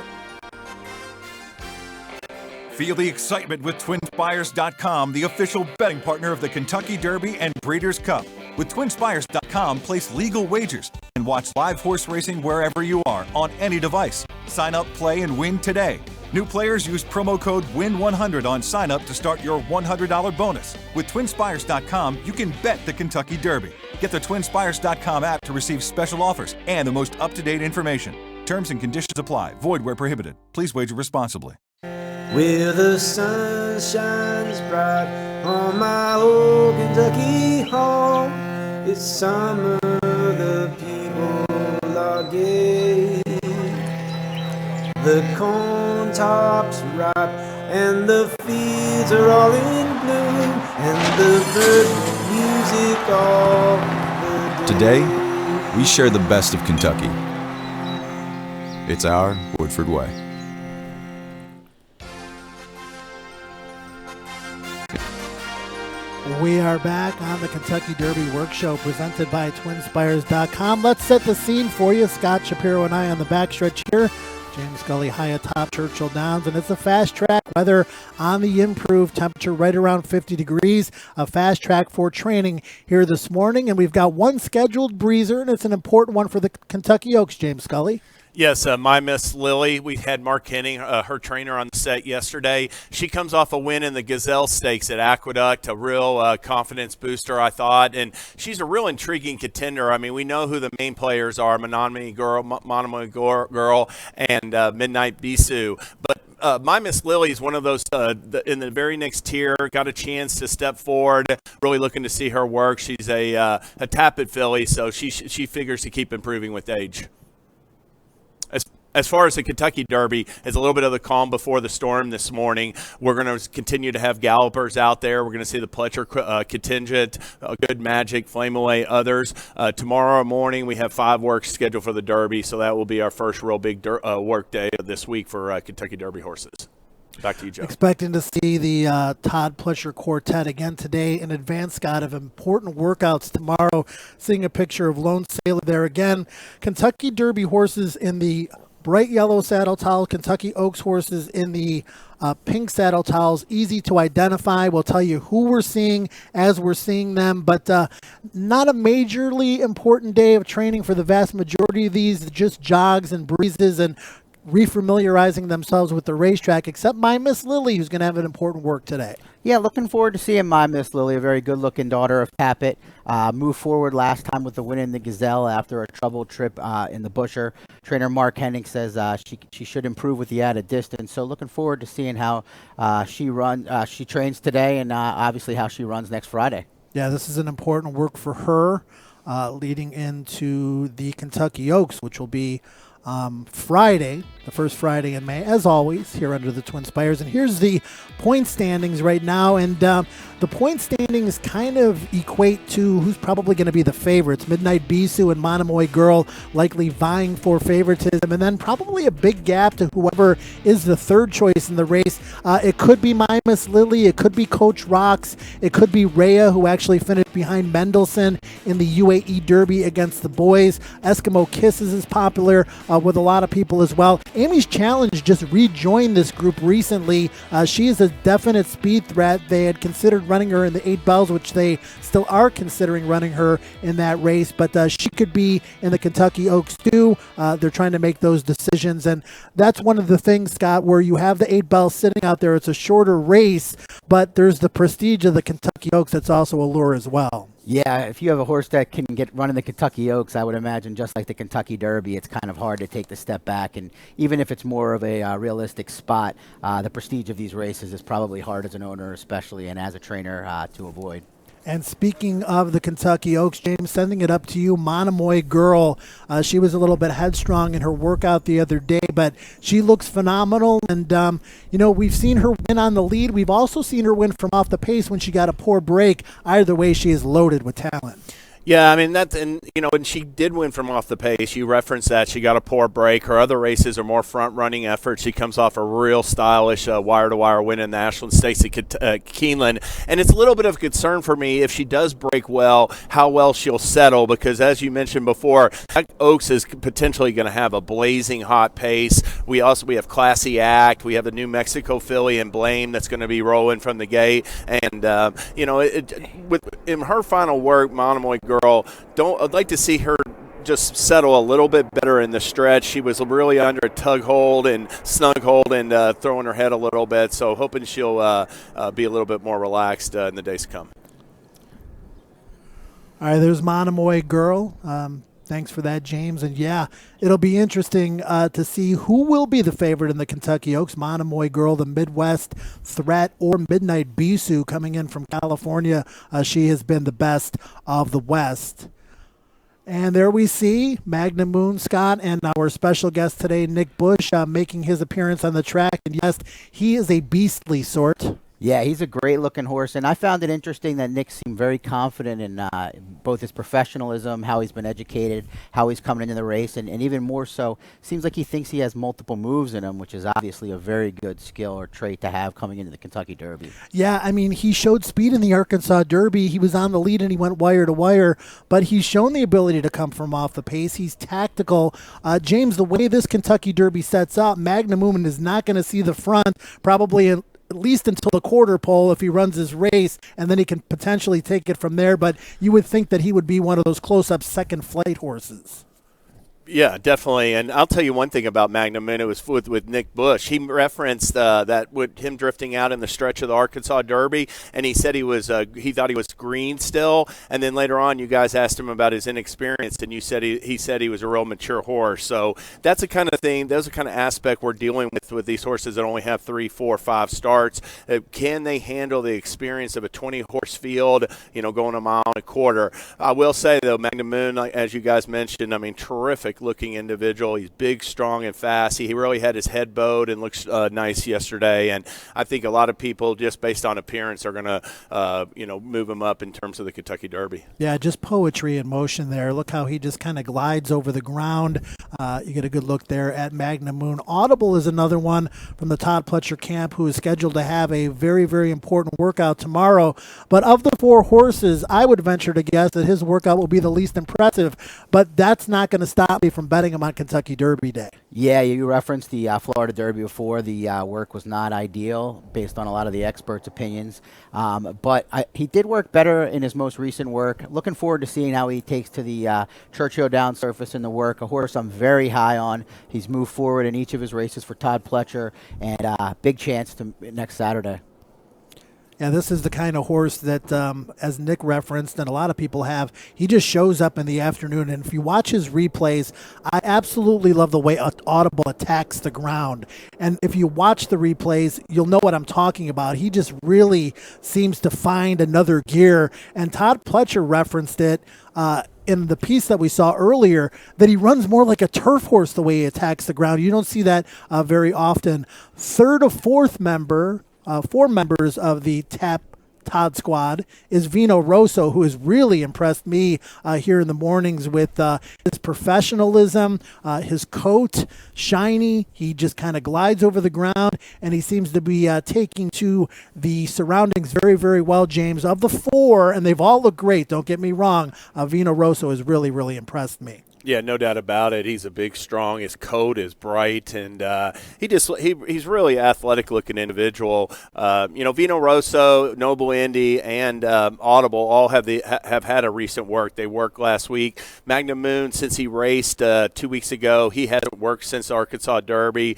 Feel the excitement with TwinSpires.com, the official betting partner of the Kentucky Derby and Breeders' Cup. With TwinSpires.com, place legal wagers and watch live horse racing wherever you are on any device. Sign up, play, and win today. New players use promo code WIN100 on sign up to start your $100 bonus. With TwinSpires.com, you can bet the Kentucky Derby. Get the TwinSpires.com app to receive special offers and the most up-to-date information. Terms and conditions apply. Void where prohibited. Please wager responsibly. Where the sun shines bright on my old Kentucky home. It's summer, the people are gay. The corn tops ripe and the fields are all in bloom, and the bird music all the day. Today, we share the best of Kentucky. It's our Woodford way. We are back on the Kentucky Derby Work Show presented by TwinSpires.com. Let's set the scene for you. Scott Shapiro and I on the backstretch here. James Scully high atop Churchill Downs, and it's a fast track. Weather on the improved, temperature right around 50 degrees. A fast track for training here this morning, and we've got one scheduled breezer, and it's an important one for the Kentucky Oaks, James Scully. Yes, My Miss Lilly. We had Mark Henning, her trainer, on the set yesterday. She comes off a win in the Gazelle Stakes at Aqueduct, a real confidence booster, I thought. And she's a real intriguing contender. I mean, we know who the main players are, Menominee Girl, and Midnight Bisou. But My Miss Lilly is one of those in the very next tier, got a chance to step forward, really looking to see her work. She's a as far as the Kentucky Derby, it's a little bit of the calm before the storm this morning. We're going to continue to have gallopers out there. We're going to see the Pletcher contingent, Good Magic, Flame Away, others. Tomorrow morning, we have 5 works scheduled for the Derby, so that will be our first real big work day of this week for Kentucky Derby horses. Back to you, Joe. Expecting to see the Todd Pletcher quartet again today in advance, Scott, of important workouts tomorrow. Seeing a picture of Lone Sailor there again. Kentucky Derby horses in the bright yellow saddle towel, Kentucky Oaks horses in the pink saddle towels. Easy to identify. We'll tell you who we're seeing as we're seeing them, but not a majorly important day of training for the vast majority of these, just jogs and breezes and refamiliarizing themselves with the racetrack, except My Miss Lilly, who's going to have an important work today. Yeah, looking forward to seeing My Miss Lilly, a very good-looking daughter of Capit. Moved forward last time with the win in the Gazelle after a troubled trip in the Busher. Trainer Mark Henning says she should improve with the added distance. So looking forward to seeing how she trains today and obviously how she runs next Friday. Yeah, this is an important work for her leading into the Kentucky Oaks, which will be Friday, the first Friday in May, as always, here under the Twin Spires. And here's the point standings right now. And the point standings kind of equate to who's probably going to be the favorites. Midnight Bisou and Monomoy Girl likely vying for favoritism. And then probably a big gap to whoever is the third choice in the race. It could be My Miss Lilly. It could be Coach Rocks. It could be Rhea, who actually finished behind Mendelssohn in the UAE Derby against the boys. Eskimo Kisses is popular with a lot of people as well. Amy's Challenge just rejoined this group recently. She is a definite speed threat. They had considered running her in the 8 Bells, which they still are considering running her in that race, but she could be in the Kentucky Oaks too. They're trying to make those decisions, and that's one of the things, Scott, where you have the 8 Bells sitting out there. It's a shorter race, but there's the prestige of the Kentucky Oaks that's also a lure as well. Yeah, if you have a horse that can get run in the Kentucky Oaks, I would imagine just like the Kentucky Derby, it's kind of hard to take the step back. And even if it's more of a realistic spot, the prestige of these races is probably hard as an owner, especially, and as a trainer to avoid. And speaking of the Kentucky Oaks, James, sending it up to you, Monomoy Girl. She was a little bit headstrong in her workout the other day, but she looks phenomenal. And, we've seen her win on the lead. We've also seen her win from off the pace when she got a poor break. Either way, she is loaded with talent. Yeah, I mean, and she did win from off the pace. You referenced that. She got a poor break. Her other races are more front-running efforts. She comes off a real stylish wire-to-wire win in the Ashland Stacey Keeneland. And it's a little bit of a concern for me if she does break well, how well she'll settle, because as you mentioned before, Oaks is potentially going to have a blazing hot pace. We have Classy Act. We have the New Mexico filly and Blame that's going to be rolling from the gate. And, in her final work, Monomoy Girl, I'd like to see her just settle a little bit better in the stretch. She was really under a tug hold and snug hold and throwing her head a little bit. So hoping she'll be a little bit more relaxed in the days to come. All right, there's Monomoy Girl. Thanks for that, James. And yeah, it'll be interesting to see who will be the favorite in the Kentucky Oaks. Monomoy Girl, the Midwest Threat, or Midnight Bisou coming in from California. She has been the best of the West. And there we see Magnum Moon, Scott, and our special guest today, Nick Busch, making his appearance on the track. And yes, he is a beastly sort. Yeah, he's a great-looking horse, and I found it interesting that Nick seemed very confident in both his professionalism, how he's been educated, how he's coming into the race, and even more so, seems like he thinks he has multiple moves in him, which is obviously a very good skill or trait to have coming into the Kentucky Derby. Yeah, I mean, he showed speed in the Arkansas Derby. He was on the lead and he went wire to wire, but he's shown the ability to come from off the pace. He's tactical. James, the way this Kentucky Derby sets up, Magnum Moon is not going to see the front probably at least until the quarter pole if he runs his race, and then he can potentially take it from there. But you would think that he would be one of those close-up second flight horses. Yeah, definitely. And I'll tell you one thing about Magnum Moon. It was with Nick Busch. He referenced that with him drifting out in the stretch of the Arkansas Derby, and he said he thought he was green still. And then later on, you guys asked him about his inexperience, and you said he said he was a real mature horse. So that's the kind of thing, that's the kind of aspect we're dealing with these horses that only have 3, 4, 5 starts. Can they handle the experience of a 20-horse field, going a mile and a quarter? I will say, though, Magnum Moon, as you guys mentioned, I mean, terrific looking individual. He's big, strong, and fast. He really had his head bowed and looks nice yesterday. And I think a lot of people, just based on appearance, are going to, move him up in terms of the Kentucky Derby. Yeah, just poetry in motion there. Look how he just kind of glides over the ground. You get a good look there at Magna Moon. Audible is another one from the Todd Pletcher camp who is scheduled to have a very, very important workout tomorrow. But of the 4 horses, I would venture to guess that his workout will be the least impressive, but that's not going to stop me from betting him on Kentucky Derby Day. Yeah, you referenced the Florida Derby before. The work was not ideal based on a lot of the experts' opinions, but he did work better in his most recent work. Looking forward to seeing how he takes to the Churchill Downs surface in the work, a horse I'm very high on. He's moved forward in each of his races for Todd Pletcher, and big chance to next Saturday. Yeah, this is the kind of horse that, as Nick referenced, and a lot of people have, he just shows up in the afternoon. And if you watch his replays, I absolutely love the way Audible attacks the ground. And if you watch the replays, you'll know what I'm talking about. He just really seems to find another gear. And Todd Pletcher referenced it in the piece that we saw earlier, that he runs more like a turf horse the way he attacks the ground. You don't see that very often. Third or fourth member, 4 members of the Tap Todd squad is Vino Rosso, who has really impressed me here in the mornings with his professionalism, his coat, shiny. He just kind of glides over the ground, and he seems to be taking to the surroundings very, very well, James. Of the 4, and they've all looked great, don't get me wrong, Vino Rosso has really, really impressed me. Yeah, no doubt about it. He's a big, strong. His coat is bright, and he's really athletic-looking individual. Vino Rosso, Noble Indy, and Audible all have had a recent work. They worked last week. Magna Moon, since he raced 2 weeks ago, he hasn't worked since Arkansas Derby.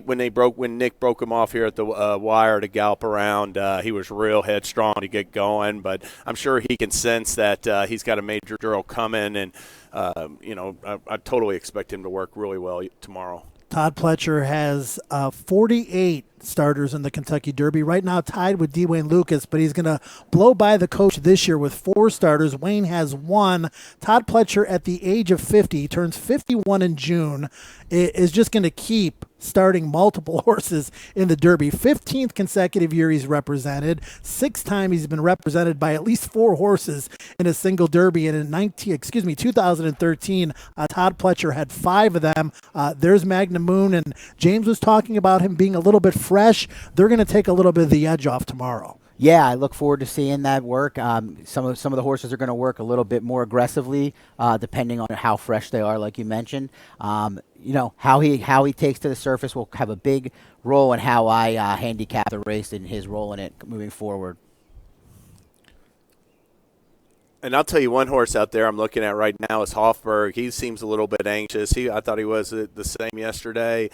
When Nick broke him off here at the wire to gallop around, he was real headstrong to get going. But I'm sure he can sense that he's got a major drill coming, and I totally expect him to work really well tomorrow. Todd Pletcher has 48 starters in the Kentucky Derby. Right now tied with D. Wayne Lucas, but he's going to blow by the coach this year with 4 starters. Wayne has 1. Todd Pletcher, at the age of 50, he turns 51 in June, is just going to keep starting multiple horses in the Derby. 15th consecutive year he's represented. 6th time he's been represented by at least 4 horses in a single Derby. And in 2013, Todd Pletcher had 5 of them. There's Magna Moon, and James was talking about him being a little bit fresh. They're going to take a little bit of the edge off tomorrow. Yeah, I look forward to seeing that work. Some of the horses are going to work a little bit more aggressively, depending on how fresh they are, like you mentioned. How he takes to the surface will have a big role in how I handicap the race and his role in it moving forward. And I'll tell you one horse out there I'm looking at right now is Hofburg. He seems a little bit anxious. I thought he was the same yesterday.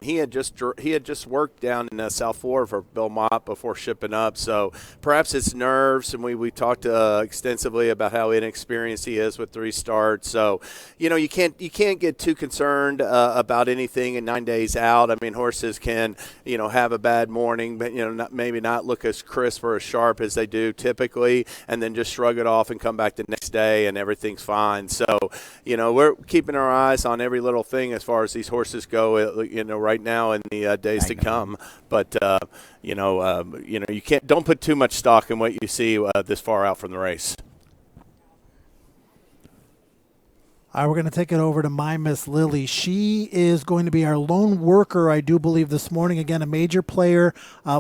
He had just worked down in South Florida for Bill Mott before shipping up. So perhaps it's nerves, and we talked extensively about how inexperienced he is with 3 starts. So you can't get too concerned about anything in 9 days out. I mean, horses can have a bad morning, but maybe not look as crisp or as sharp as they do typically, and then just shrug it off and come back the next day and everything's fine. So, we're keeping our eyes on every little thing as far as these horses go, right now in the days to come. But, don't put too much stock in what you see this far out from the race. All right, we're going to take it over to My Miss Lilly. She is going to be our lone worker, I do believe, this morning. Again, a major player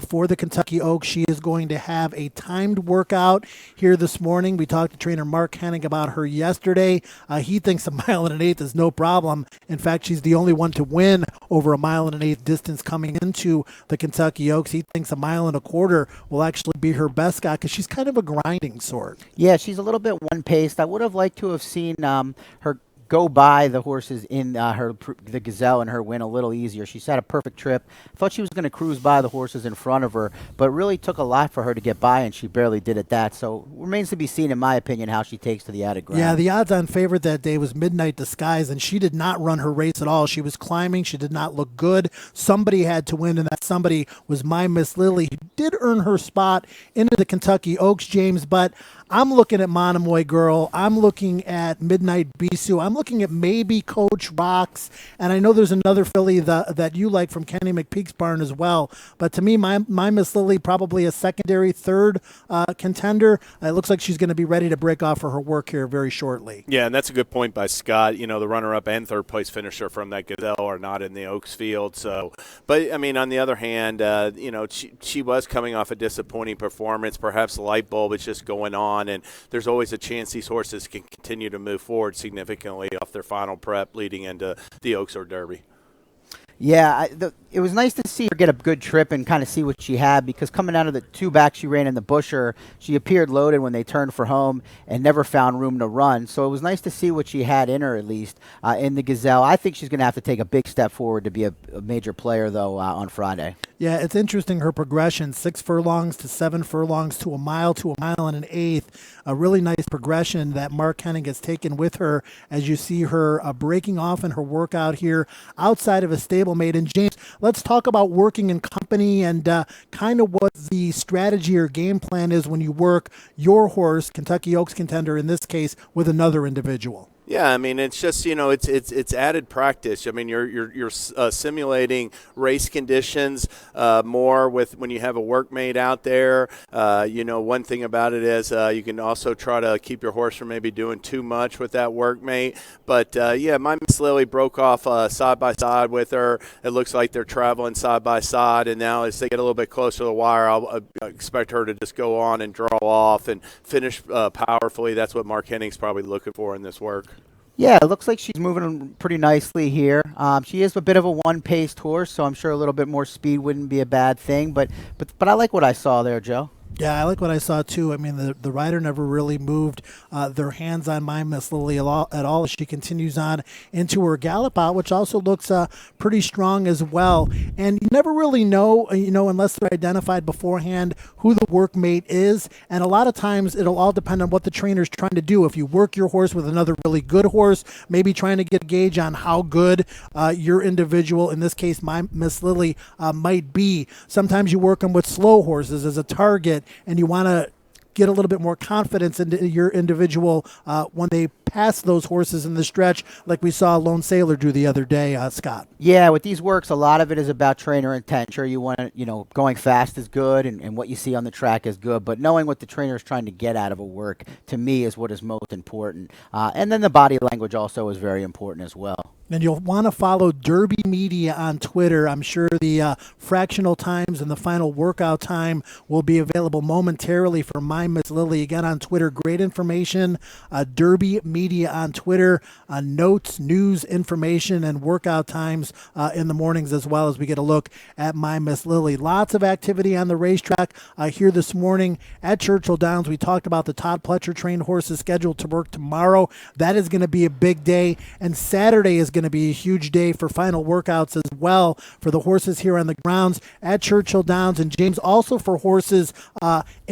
for the Kentucky Oaks. She is going to have a timed workout here this morning. We talked to trainer Mark Hennig about her yesterday. He thinks 1 1/8 is no problem. In fact, she's the only one to win over 1 1/8 distance coming into the Kentucky Oaks. He thinks 1 1/4 will actually be her best guy because she's kind of a grinding sort. Yeah, she's a little bit one-paced. I would have liked to have seen her go by the horses in the Gazelle and her win a little easier. She's had a perfect trip. Thought she was going to cruise by the horses in front of her, but it really took a lot for her to get by, and she barely did at that. So remains to be seen, in my opinion, how she takes to the added ground. Yeah, the odds-on favorite that day was Midnight Disguise, and she did not run her race at all. She was climbing. She did not look good. Somebody had to win, and that somebody was My Miss Lilly, who did earn her spot into the Kentucky Oaks, James, but I'm looking at Monomoy Girl. I'm looking at Midnight Bisou. I'm looking at maybe Coach Rocks, and I know there's another filly that you like from Kenny McPeak's barn as well. But to me, my Miss Lilly probably a secondary third contender. It looks like she's going to be ready to break off for her work here very shortly. Yeah, and that's a good point by Scott. You know, the runner-up and third-place finisher from that Gazelle are not in the Oaks field. So, but I mean, on the other hand, you know, she was coming off a disappointing performance. Perhaps the light bulb is just going on, and there's always a chance these horses can continue to move forward significantly off their final prep leading into the Oaks or Derby. Yeah, it was nice to see her get a good trip and kind of see what she had, because coming out of the 2 back she ran in the Busher, she appeared loaded when they turned for home and never found room to run. So it was nice to see what she had in her, at least, in the Gazelle. I think she's going to have to take a big step forward to be a major player, though, on Friday. Yeah, it's interesting, her progression, 6 furlongs to 7 furlongs to a mile and an eighth. A really nice progression that Mark Hennig has taken with her as you see her breaking off in her workout here outside of a stablemate. And James, let's talk about working in company and kind of what the strategy or game plan is when you work your horse, Kentucky Oaks Contender in this case, with another individual. Yeah, I mean, it's just, you know, it's added practice. I mean, you're simulating race conditions more with when you have a workmate out there. You know, one thing about it is you can also try to keep your horse from maybe doing too much with that workmate. But yeah, My Miss Lilly broke off side by side with her. It looks like they're traveling side by side, and now as they get a little bit closer to the wire, I'll expect her to just go on and draw off and finish powerfully. That's what Mark Hennig's probably looking for in this work. Yeah, it looks like she's moving pretty nicely here. She is a bit of a one-paced horse, so I'm sure a little bit more speed wouldn't be a bad thing. But I like what I saw there, Joe. Yeah, I like what I saw too. I mean, the rider never really moved their hands on My Miss Lilly at all as she continues on into her gallop out, which also looks pretty strong as well. And you never really know, unless they're identified beforehand, who the workmate is. And a lot of times it'll all depend on what the trainer's trying to do. If you work your horse with another really good horse, maybe trying to get a gauge on how good your individual, in this case My Miss Lilly, might be. Sometimes you work them with slow horses as a target, and you want to get a little bit more confidence into your individual when they pass those horses in the stretch, like we saw Lone Sailor do the other day, Scott. Yeah, with these works, a lot of it is about trainer intent. Sure, you want to, going fast is good, and what you see on the track is good, but knowing what the trainer is trying to get out of a work, to me, is what is most important. And then the body language also is very important as well. And you'll want to follow Derby Media on Twitter. I'm sure the fractional times and the final workout time will be available momentarily for My Miss Lilly. Again, on Twitter, great information. Derby Media on Twitter, notes, news, information, and workout times in the mornings, as well as we get a look at My Miss Lilly. Lots of activity on the racetrack here this morning at Churchill Downs. We talked about the Todd Pletcher trained horses scheduled to work tomorrow. That is going to be a big day. And Saturday is going to be a huge day for final workouts as well for the horses here on the grounds at Churchill Downs. And James, also for horses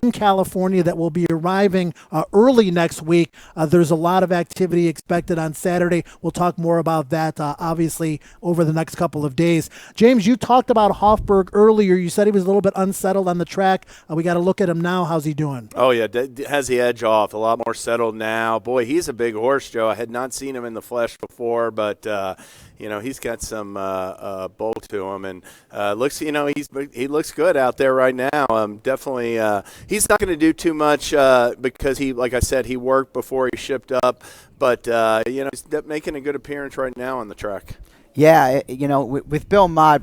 in California that will be arriving early next week. There's a lot of activity expected on Saturday. We'll talk more about that obviously over the next couple of days. James, you talked about Hofburg earlier. You said he was a little bit unsettled on the track. We got to look at him now. How's he doing? Oh yeah, has the edge off, a lot more settled now. Boy, he's a big horse, Joe. I had not seen him in the flesh before, but he's got some bulk to him, and looks, he looks good out there right now. Definitely, he's not going to do too much because like I said, he worked before he shipped up, but he's making a good appearance right now on the track. Yeah, with Bill Mott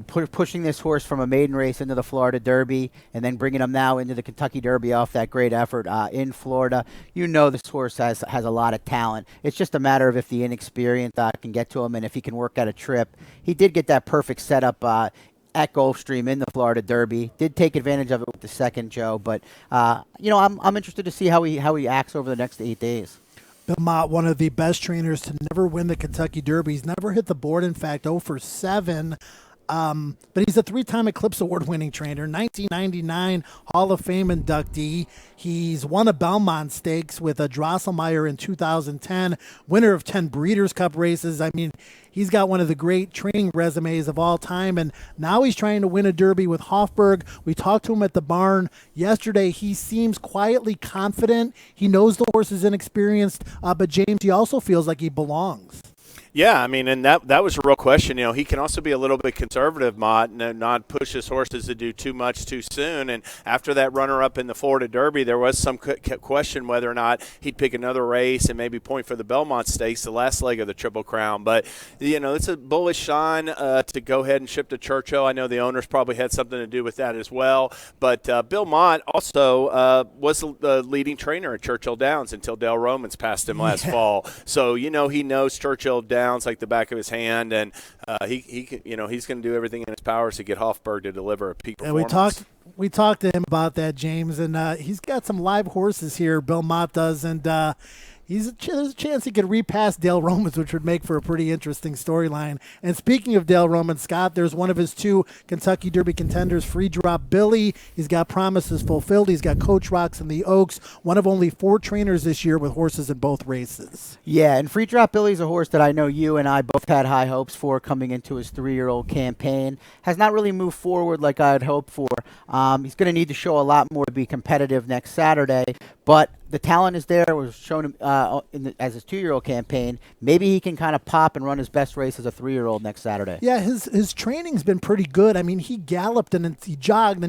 pushing this horse from a maiden race into the Florida Derby and then bringing him now into the Kentucky Derby off that great effort in Florida, this horse has a lot of talent. It's just a matter of if the inexperienced can get to him and if he can work out a trip. He did get that perfect setup at Gulfstream in the Florida Derby. Did take advantage of it with the second, Joe, but I'm interested to see how he acts over the next 8 days. Bill Mott, one of the best trainers to never win the Kentucky Derby. He's never hit the board. In fact, 0 for 7 But he's a 3-time Eclipse Award-winning trainer, 1999 Hall of Fame inductee. He's won a Belmont Stakes with a Drosselmeyer in 2010, winner of 10 Breeders' Cup races. I mean, he's got one of the great training resumes of all time, and now he's trying to win a Derby with Hofburg. We talked to him at the barn yesterday. He seems quietly confident. He knows the horse is inexperienced, but James, he also feels like he belongs. Yeah, I mean, and that was a real question. You know, he can also be a little bit conservative, Mott, and not push his horses to do too much too soon. And after that runner-up in the Florida Derby, there was some question whether or not he'd pick another race and maybe point for the Belmont Stakes, the last leg of the Triple Crown. But, you know, it's a bullish sign to go ahead and ship to Churchill. I know the owners probably had something to do with that as well. But Bill Mott also was the leading trainer at Churchill Downs until Dale Romans passed him last fall. So, you know, he knows Churchill Downs like the back of his hand, and he's going to do everything in his powers to get Hofburg to deliver a peak performance. And we talked to him about that, James, and he's got some live horses here, Bill Mott does, and there's a chance he could repass Dale Romans, which would make for a pretty interesting storyline. And speaking of Dale Romans, Scott, there's one of his 2 Kentucky Derby contenders, Free Drop Billy. He's got Promises Fulfilled. He's got Coach Rocks in the Oaks, one of only 4 trainers this year with horses in both races. Yeah, and Free Drop Billy's a horse that I know you and I both had high hopes for coming into his 3-year-old campaign. Has not really moved forward like I had hoped for. He's going to need to show a lot more to be competitive next Saturday, but the talent is there. It was shown him as his 2-year-old campaign. Maybe he can kind of pop and run his best race as a 3-year-old next Saturday. Yeah, his training's been pretty good. I mean, he jogged and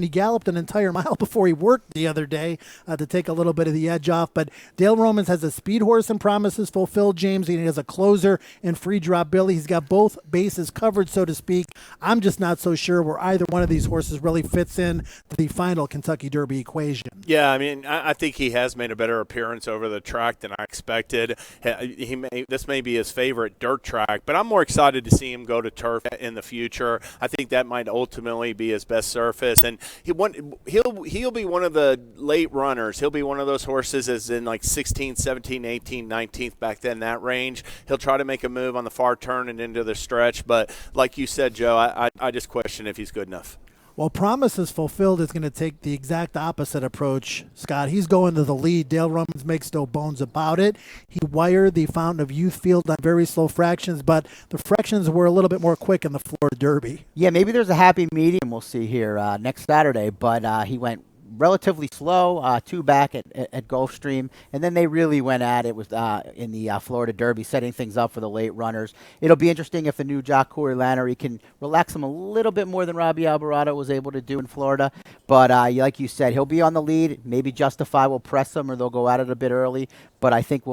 he galloped an entire mile before he worked the other day to take a little bit of the edge off. But Dale Romans has a speed horse in Promises Fulfilled, James. He has a closer in Free Drop Billy. He's got both bases covered, so to speak. I'm just not so sure where either one of these horses really fits in to the final Kentucky Derby equation. Yeah, I mean, I think he has made a better appearance over the track than I expected. This may be his favorite dirt track, but I'm more excited to see him go to turf in the future. I think that might ultimately be his best surface, and he'll be one of the late runners. He'll be one of those horses as in like 16, 17, 18, 19th back then, that range. He'll try to make a move on the far turn and into the stretch, but like you said, Joe, I just question if he's good enough. Well, Promises Fulfilled is going to take the exact opposite approach, Scott. He's going to the lead. Dale Romans makes no bones about it. He wired the Fountain of Youth field on very slow fractions, but the fractions were a little bit more quick in the Florida Derby. Yeah, maybe there's a happy medium we'll see here next Saturday, but he went relatively slow, 2 back at Gulfstream, and then they really went at it with in the Florida Derby, setting things up for the late runners. It'll be interesting if the new jock Corey Lannery can relax him a little bit more than Robbie Alvarado was able to do in Florida. But like you said, he'll be on the lead. Maybe Justify will press him, or they'll go at it a bit early. But I think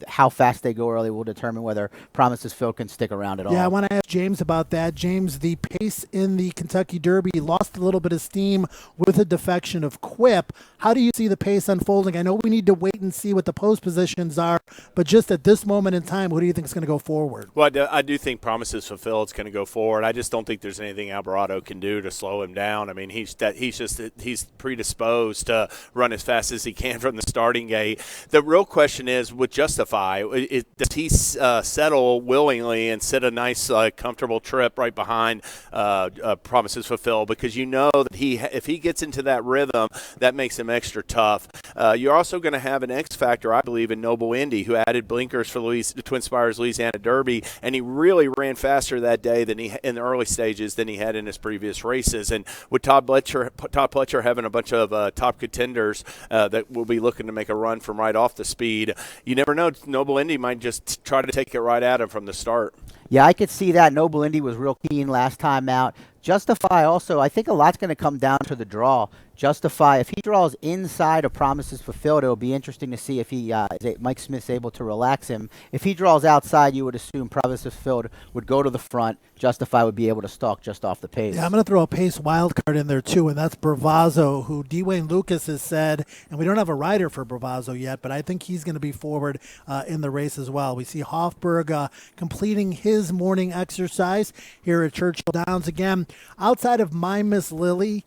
how fast they go early will determine whether Promises Fulfilled can stick around at all. Yeah, I want to ask James about that. James, the pace in the Kentucky Derby lost a little bit of steam with a defection of Quip. How do you see the pace unfolding? I know we need to wait and see what the post positions are, but just at this moment in time, who do you think is going to go forward? Well, I do think Promises Fulfilled is going to go forward. I just don't think there's anything Alvarado can do to slow him down. I mean, he's predisposed to run as fast as he can from the starting gate. The real question is, with Justify, does he settle willingly and sit a nice, comfortable trip right behind Promises Fulfilled? Because you know that if he gets into that rhythm, that makes him extra tough. You're also going to have an X factor, I believe, in Noble Indy, who added blinkers for the Twin Spires Louisiana Derby, and he really ran faster that day than in the early stages than he had in his previous races. And with Todd Pletcher having a bunch of top contenders that will be looking to make a run from right off the speed, you never know. Noble Indy might just try to take it right at him from the start. Yeah, I could see that. Noble Indy was real keen last time out. Justify also, I think a lot's going to come down to the draw. Justify, if he draws inside of Promises Fulfilled, it'll be interesting to see if Mike Smith's able to relax him. If he draws outside, you would assume Promises Fulfilled would go to the front. Justify would be able to stalk just off the pace. Yeah, I'm going to throw a pace wild card in there too, and that's Bravazzo, who Dwayne Lucas has said, and we don't have a rider for Bravazzo yet, but I think he's going to be forward in the race as well. We see Hofburg completing his morning exercise here at Churchill Downs again. Outside of My Miss Lilly,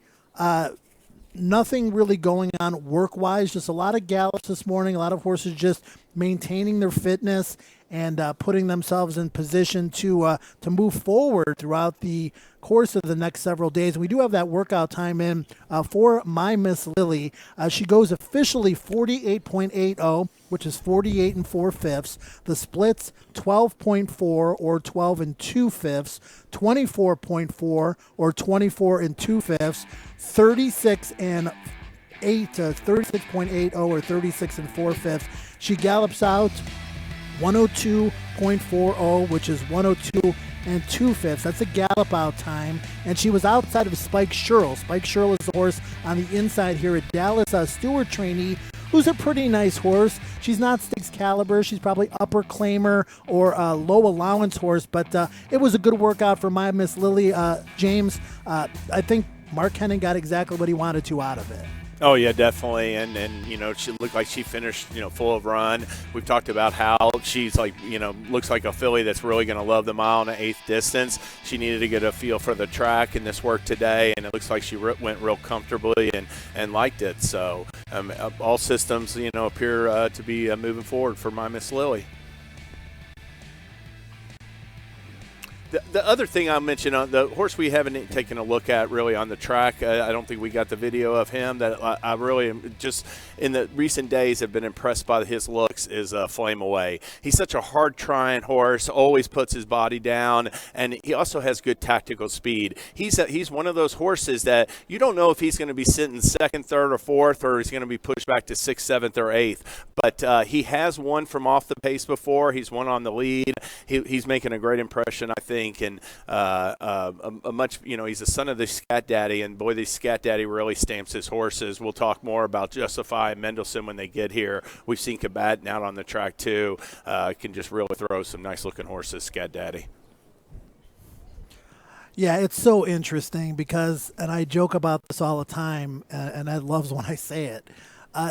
nothing really going on work-wise, just a lot of gallops this morning, a lot of horses just maintaining their fitness and putting themselves in position to move forward throughout the course of the next several days. We do have that workout time in for My Miss Lilly. She goes officially 48.80, which is 48 4/5. The splits 12.4 or 12 2/5, 24.4 or 24 2/5, 36.80 or 36 4/5. She gallops out 102.40, which is 102 2/5. That's a gallop out time. And she was outside of Spike Sherrill. Spike Sherrill is the horse on the inside here at Dallas. Stewart trainee, who's a pretty nice horse. She's not Stakes caliber. She's probably upper claimer or low allowance horse, but it was a good workout for My Miss Lilly. James, I think Mark Henning got exactly what he wanted to out of it. Oh, yeah, definitely. And she looked like she finished, full of run. We've talked about how she's looks like a filly that's really going to love the mile and the eighth distance. She needed to get a feel for the track in this work today, and it looks like she went real comfortably and liked it. So all systems, appear to be moving forward for My Miss Lilly. The other thing I mentioned on the horse we haven't taken a look at really on the track, I don't think we got the video of him, that I really am just in the recent days have been impressed by his looks, is Flame Away. He's such a hard-trying horse, always puts his body down, and he also has good tactical speed. He's one of those horses that you don't know if he's going to be sitting second, third, or fourth, or he's going to be pushed back to sixth, seventh, or eighth. But he has won from off the pace before. He's won on the lead. He's making a great impression, I think. And he's the son of the Scat Daddy, and boy, the Scat Daddy really stamps his horses. We'll talk more about Justify and Mendelssohn when they get here. We've seen Combatant out on the track too. Can just really throw some nice looking horses, Scat Daddy. Yeah, it's so interesting because, and I joke about this all the time, and Ed loves when I say it.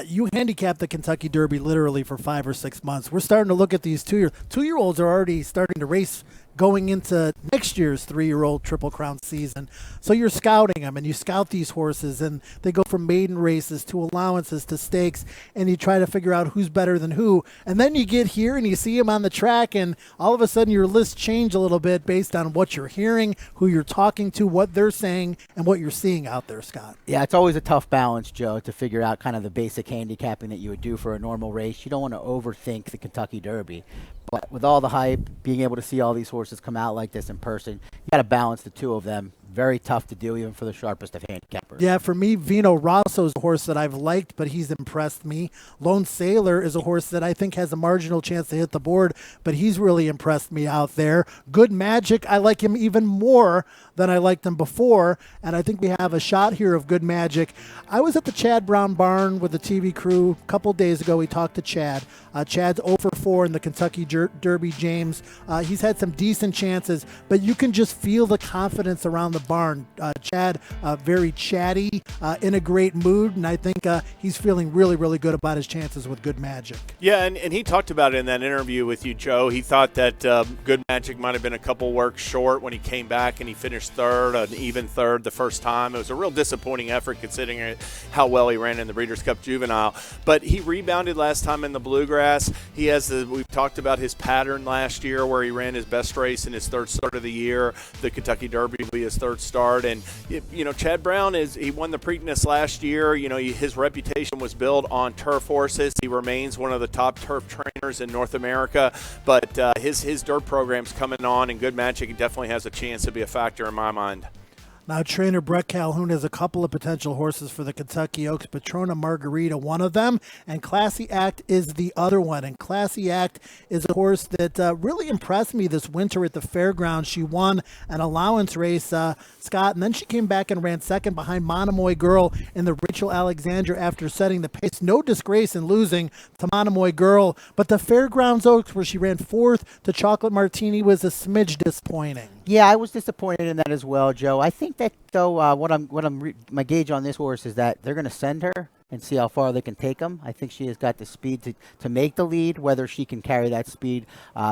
You handicap the Kentucky Derby literally for 5 or 6 months. We're starting to look at these two-year-olds are already starting to race going into next year's 3-year-old Triple Crown season. So you're scouting them, and you scout these horses, and they go from maiden races to allowances to stakes, and you try to figure out who's better than who. And then you get here and you see them on the track, and all of a sudden your list change a little bit based on what you're hearing, who you're talking to, what they're saying, and what you're seeing out there, Scott. Yeah, it's always a tough balance, Joe, to figure out kind of the basic handicapping that you would do for a normal race. You don't want to overthink the Kentucky Derby. But with all the hype, being able to see all these horses come out like this in person, you got to balance the two of them. Very tough to do, even for the sharpest of handicappers. Yeah, for me, Vino Rosso is a horse that I've liked, but he's impressed me. Lone Sailor is a horse that I think has a marginal chance to hit the board, but he's really impressed me out there. Good Magic, I like him even more than I liked him before, and I think we have a shot here of Good Magic. I was at the Chad Brown barn with the TV crew a couple days ago. We talked to Chad. Chad's 0 for 4 in the Kentucky Derby, James. He's had some decent chances, but you can just feel the confidence around the barn. Chad, very chatty, in a great mood, and I think he's feeling really, really good about his chances with Good Magic. Yeah, and he talked about it in that interview with you, Joe. He thought that Good Magic might have been a couple works short when he came back, and he finished third, an even third the first time. It was a real disappointing effort considering how well he ran in the Breeders' Cup Juvenile. But he rebounded last time in the Bluegrass. He has we've talked about his pattern last year where he ran his best race in his third start of the year. The Kentucky Derby will be his third start. And, Chad Brown, he won the Preakness last year. His reputation was built on turf horses. He remains one of the top turf trainers in North America. But his dirt program's coming on, and Good Magic definitely has a chance to be a factor in my mind. Now, trainer Brett Calhoun has a couple of potential horses for the Kentucky Oaks. Patrona Margarita, one of them, and Classy Act is the other one. And Classy Act is a horse that really impressed me this winter at the fairgrounds. She won an allowance race, Scott, and then she came back and ran second behind Monomoy Girl in the Rachel Alexandra after setting the pace. No disgrace in losing to Monomoy Girl, but the Fairgrounds Oaks, where she ran fourth to Chocolate Martini, was a smidge disappointing. Yeah, I was disappointed in that as well, Joe. I think that though, my gauge on this horse is that they're going to send her and see how far they can take them. I think she has got the speed to make the lead. Whether she can carry that speed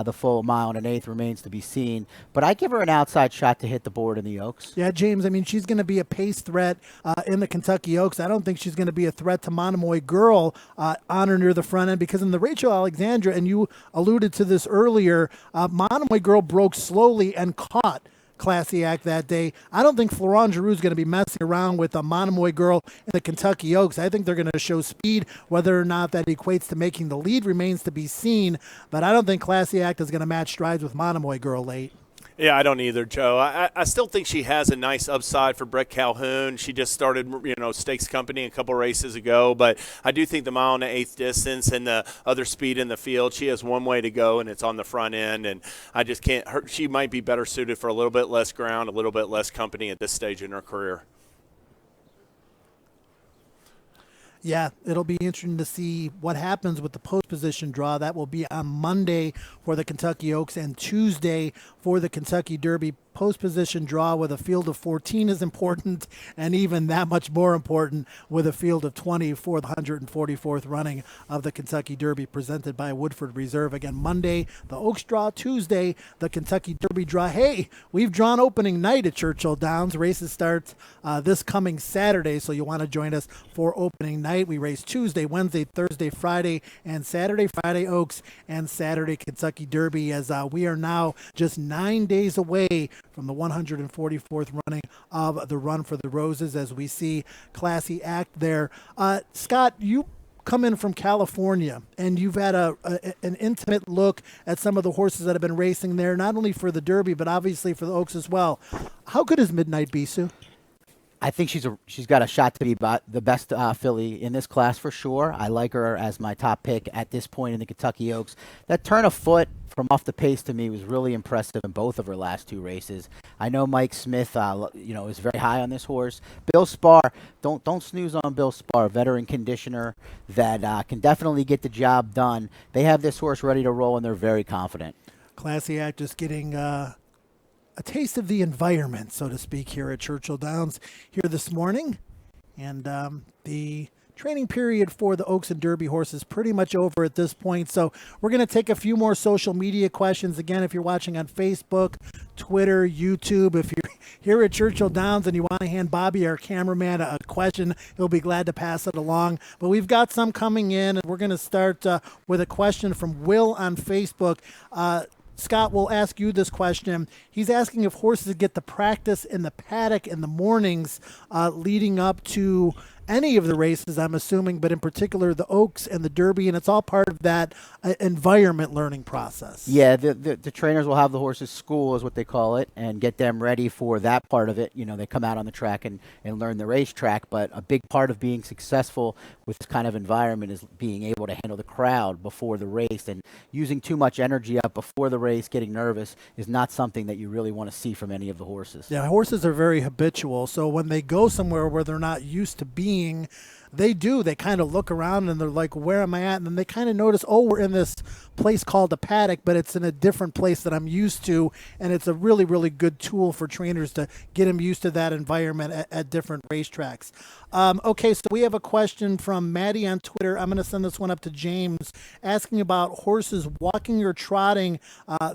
the full mile and an eighth remains to be seen. But I give her an outside shot to hit the board in the Oaks. Yeah, James, I mean, she's going to be a pace threat in the Kentucky Oaks. I don't think she's going to be a threat to Monomoy Girl on or near the front end, because in the Rachel Alexandra, and you alluded to this earlier, Monomoy Girl broke slowly and caught Classy Act that day. I don't think Florent Giroux is going to be messing around with a Monomoy Girl in the Kentucky Oaks. I think they're going to show speed. Whether or not that equates to making the lead remains to be seen, but I don't think Classy Act is going to match strides with Monomoy Girl late. Yeah, I don't either, Joe. I still think she has a nice upside for Brett Calhoun. She just started, Stakes Company a couple races ago, but I do think the mile and an eighth distance and the other speed in the field, she has one way to go, and it's on the front end, and I just can't. She might be better suited for a little bit less ground, a little bit less company at this stage in her career. Yeah, it'll be interesting to see what happens with the post position draw. That will be on Monday for the Kentucky Oaks and Tuesday for the Kentucky Derby. Post position draw with a field of 14 is important, and even that much more important with a field of 20 for the 144th running of the Kentucky Derby presented by Woodford Reserve. Again, Monday, the Oaks draw. Tuesday, the Kentucky Derby draw. Hey, we've drawn opening night at Churchill Downs. Races start this coming Saturday, so you want to join us for opening night. We race Tuesday, Wednesday, Thursday, Friday, and Saturday. Friday Oaks and Saturday Kentucky Derby, as we are now just 9 days away from the 144th running of the Run for the Roses, as we see Classy Act there. Scott, you come in from California, and you've had an intimate look at some of the horses that have been racing there, not only for the Derby, but obviously for the Oaks as well. How good is Midnight Bisou? I think she's got a shot to be the best filly in this class for sure. I like her as my top pick at this point in the Kentucky Oaks. That turn of foot from off the pace to me was really impressive in both of her last two races. I know Mike Smith, is very high on this horse. Bill Spar, don't snooze on Bill Spar, veteran conditioner that can definitely get the job done. They have this horse ready to roll, and they're very confident. Classy Act just getting a taste of the environment, so to speak, here at Churchill Downs here this morning. And the training period for the Oaks and Derby horses pretty much over at this point. So we're going to take a few more social media questions. Again, if you're watching on Facebook, Twitter, YouTube, if you're here at Churchill Downs and you want to hand Bobby, our cameraman, a question, he'll be glad to pass it along. But we've got some coming in, and we're going to start with a question from Will on Facebook. Scott, we'll ask you this question. He's asking if horses get the practice in the paddock in the mornings leading up to any of the races, I'm assuming, but in particular the Oaks and the Derby, and it's all part of that environment learning process. Yeah, the trainers will have the horses school, is what they call it, and get them ready for that part of it. They come out on the track and learn the racetrack, but a big part of being successful with this kind of environment is being able to handle the crowd before the race, and using too much energy up before the race, getting nervous, is not something that you really want to see from any of the horses. Yeah, horses are very habitual, so when they go somewhere where they're not used to being, they kind of look around and they're like, where am I at? And then they kind of notice, we're in this place called a paddock, but it's in a different place that I'm used to. And it's a really, really good tool for trainers to get them used to that environment at different racetracks. Okay, so we have a question from Maddie on Twitter. I'm going to send this one up to James, asking about horses walking or trotting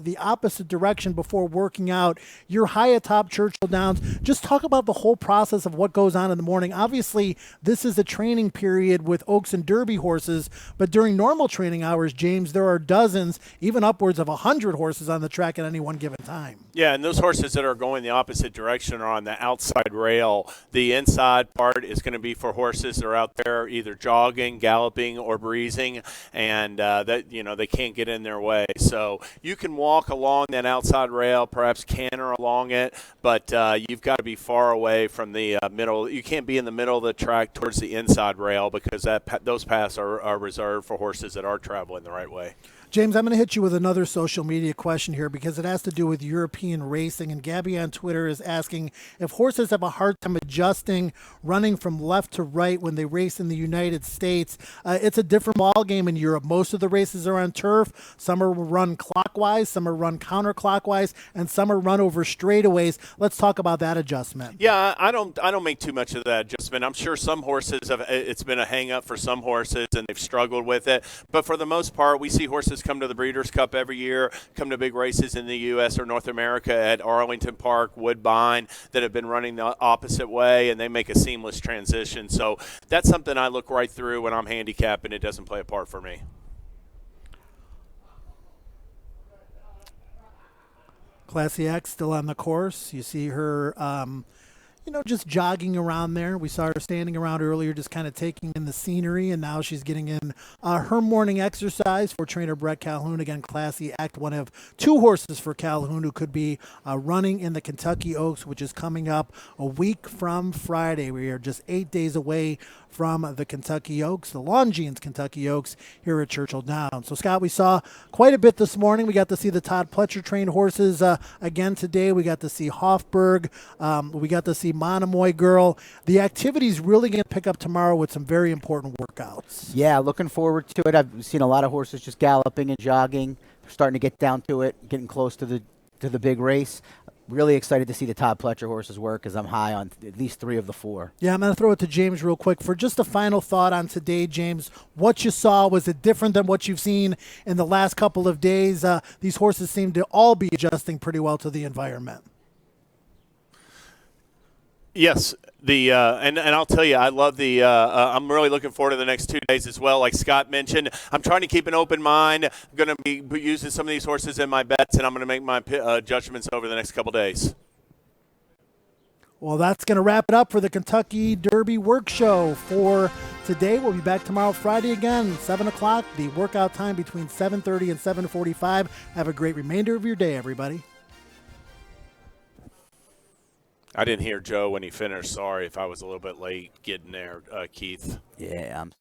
the opposite direction before working out. You're high atop Churchill Downs. Just talk about the whole process of what goes on in the morning. Obviously, this is a training period with Oaks and Derby horses, but during normal training hours, James, there are dozens, even upwards of 100 horses on the track at any one given time. Yeah, and those horses that are going the opposite direction are on the outside rail. The inside part is going to be for horses that are out there either jogging, galloping, or breezing, and they can't get in their way. So you can walk along that outside rail, perhaps canter along it, but you've got to be far away from the middle. You can't be in the middle of the track towards the inside rail, because those paths are reserved for horses that are traveling the right way. James, I'm going to hit you with another social media question here because it has to do with European racing. And Gabby on Twitter is asking if horses have a hard time adjusting running from left to right when they race in the United States. It's a different ball game in Europe. Most of the races are on turf. Some are run clockwise, some are run counterclockwise, and some are run over straightaways. Let's talk about that adjustment. Yeah, I don't make too much of that adjustment. I'm sure some horses it's been a hang up for some horses and they've struggled with it. But for the most part, we see horses come to the Breeders' Cup every year, come to big races in the U.S. or North America at Arlington Park, Woodbine, that have been running the opposite way, and they make a seamless transition. So that's something I look right through when I'm handicapping. It doesn't play a part for me. Classy X still on the course. You see her just jogging around there. We saw her standing around earlier, just kind of taking in the scenery, and now she's getting in her morning exercise for trainer Brett Calhoun. Again, Classy Act, one of two horses for Calhoun who could be running in the Kentucky Oaks, which is coming up a week from Friday. We are just 8 days away from the Kentucky Oaks, the Longines Kentucky Oaks here at Churchill Downs. So, Scott, we saw quite a bit this morning. We got to see the Todd Pletcher trained horses again today. We got to see Hofburg. We got to see Monomoy Girl. The activity's really going to pick up tomorrow with some very important workouts. Yeah, looking forward to it. I've seen a lot of horses just galloping and jogging, starting to get down to it, getting close to the big race. Really excited to see the Todd Pletcher horses work because I'm high on at least 3 of the 4. Yeah, I'm going to throw it to James real quick for just a final thought on today, James. What you saw, was it different than what you've seen in the last couple of days? These horses seem to all be adjusting pretty well to the environment. Yes, and I'll tell you, I love I'm really looking forward to the next 2 days as well. Like Scott mentioned, I'm trying to keep an open mind. I'm going to be using some of these horses in my bets, and I'm going to make my judgments over the next couple days. Well, that's going to wrap it up for the Kentucky Derby Work Show for today. We'll be back tomorrow, Friday again, 7 o'clock, the workout time between 7:30 and 7:45. Have a great remainder of your day, everybody. I didn't hear Joe when he finished. Sorry if I was a little bit late getting there, Keith. Yeah, I'm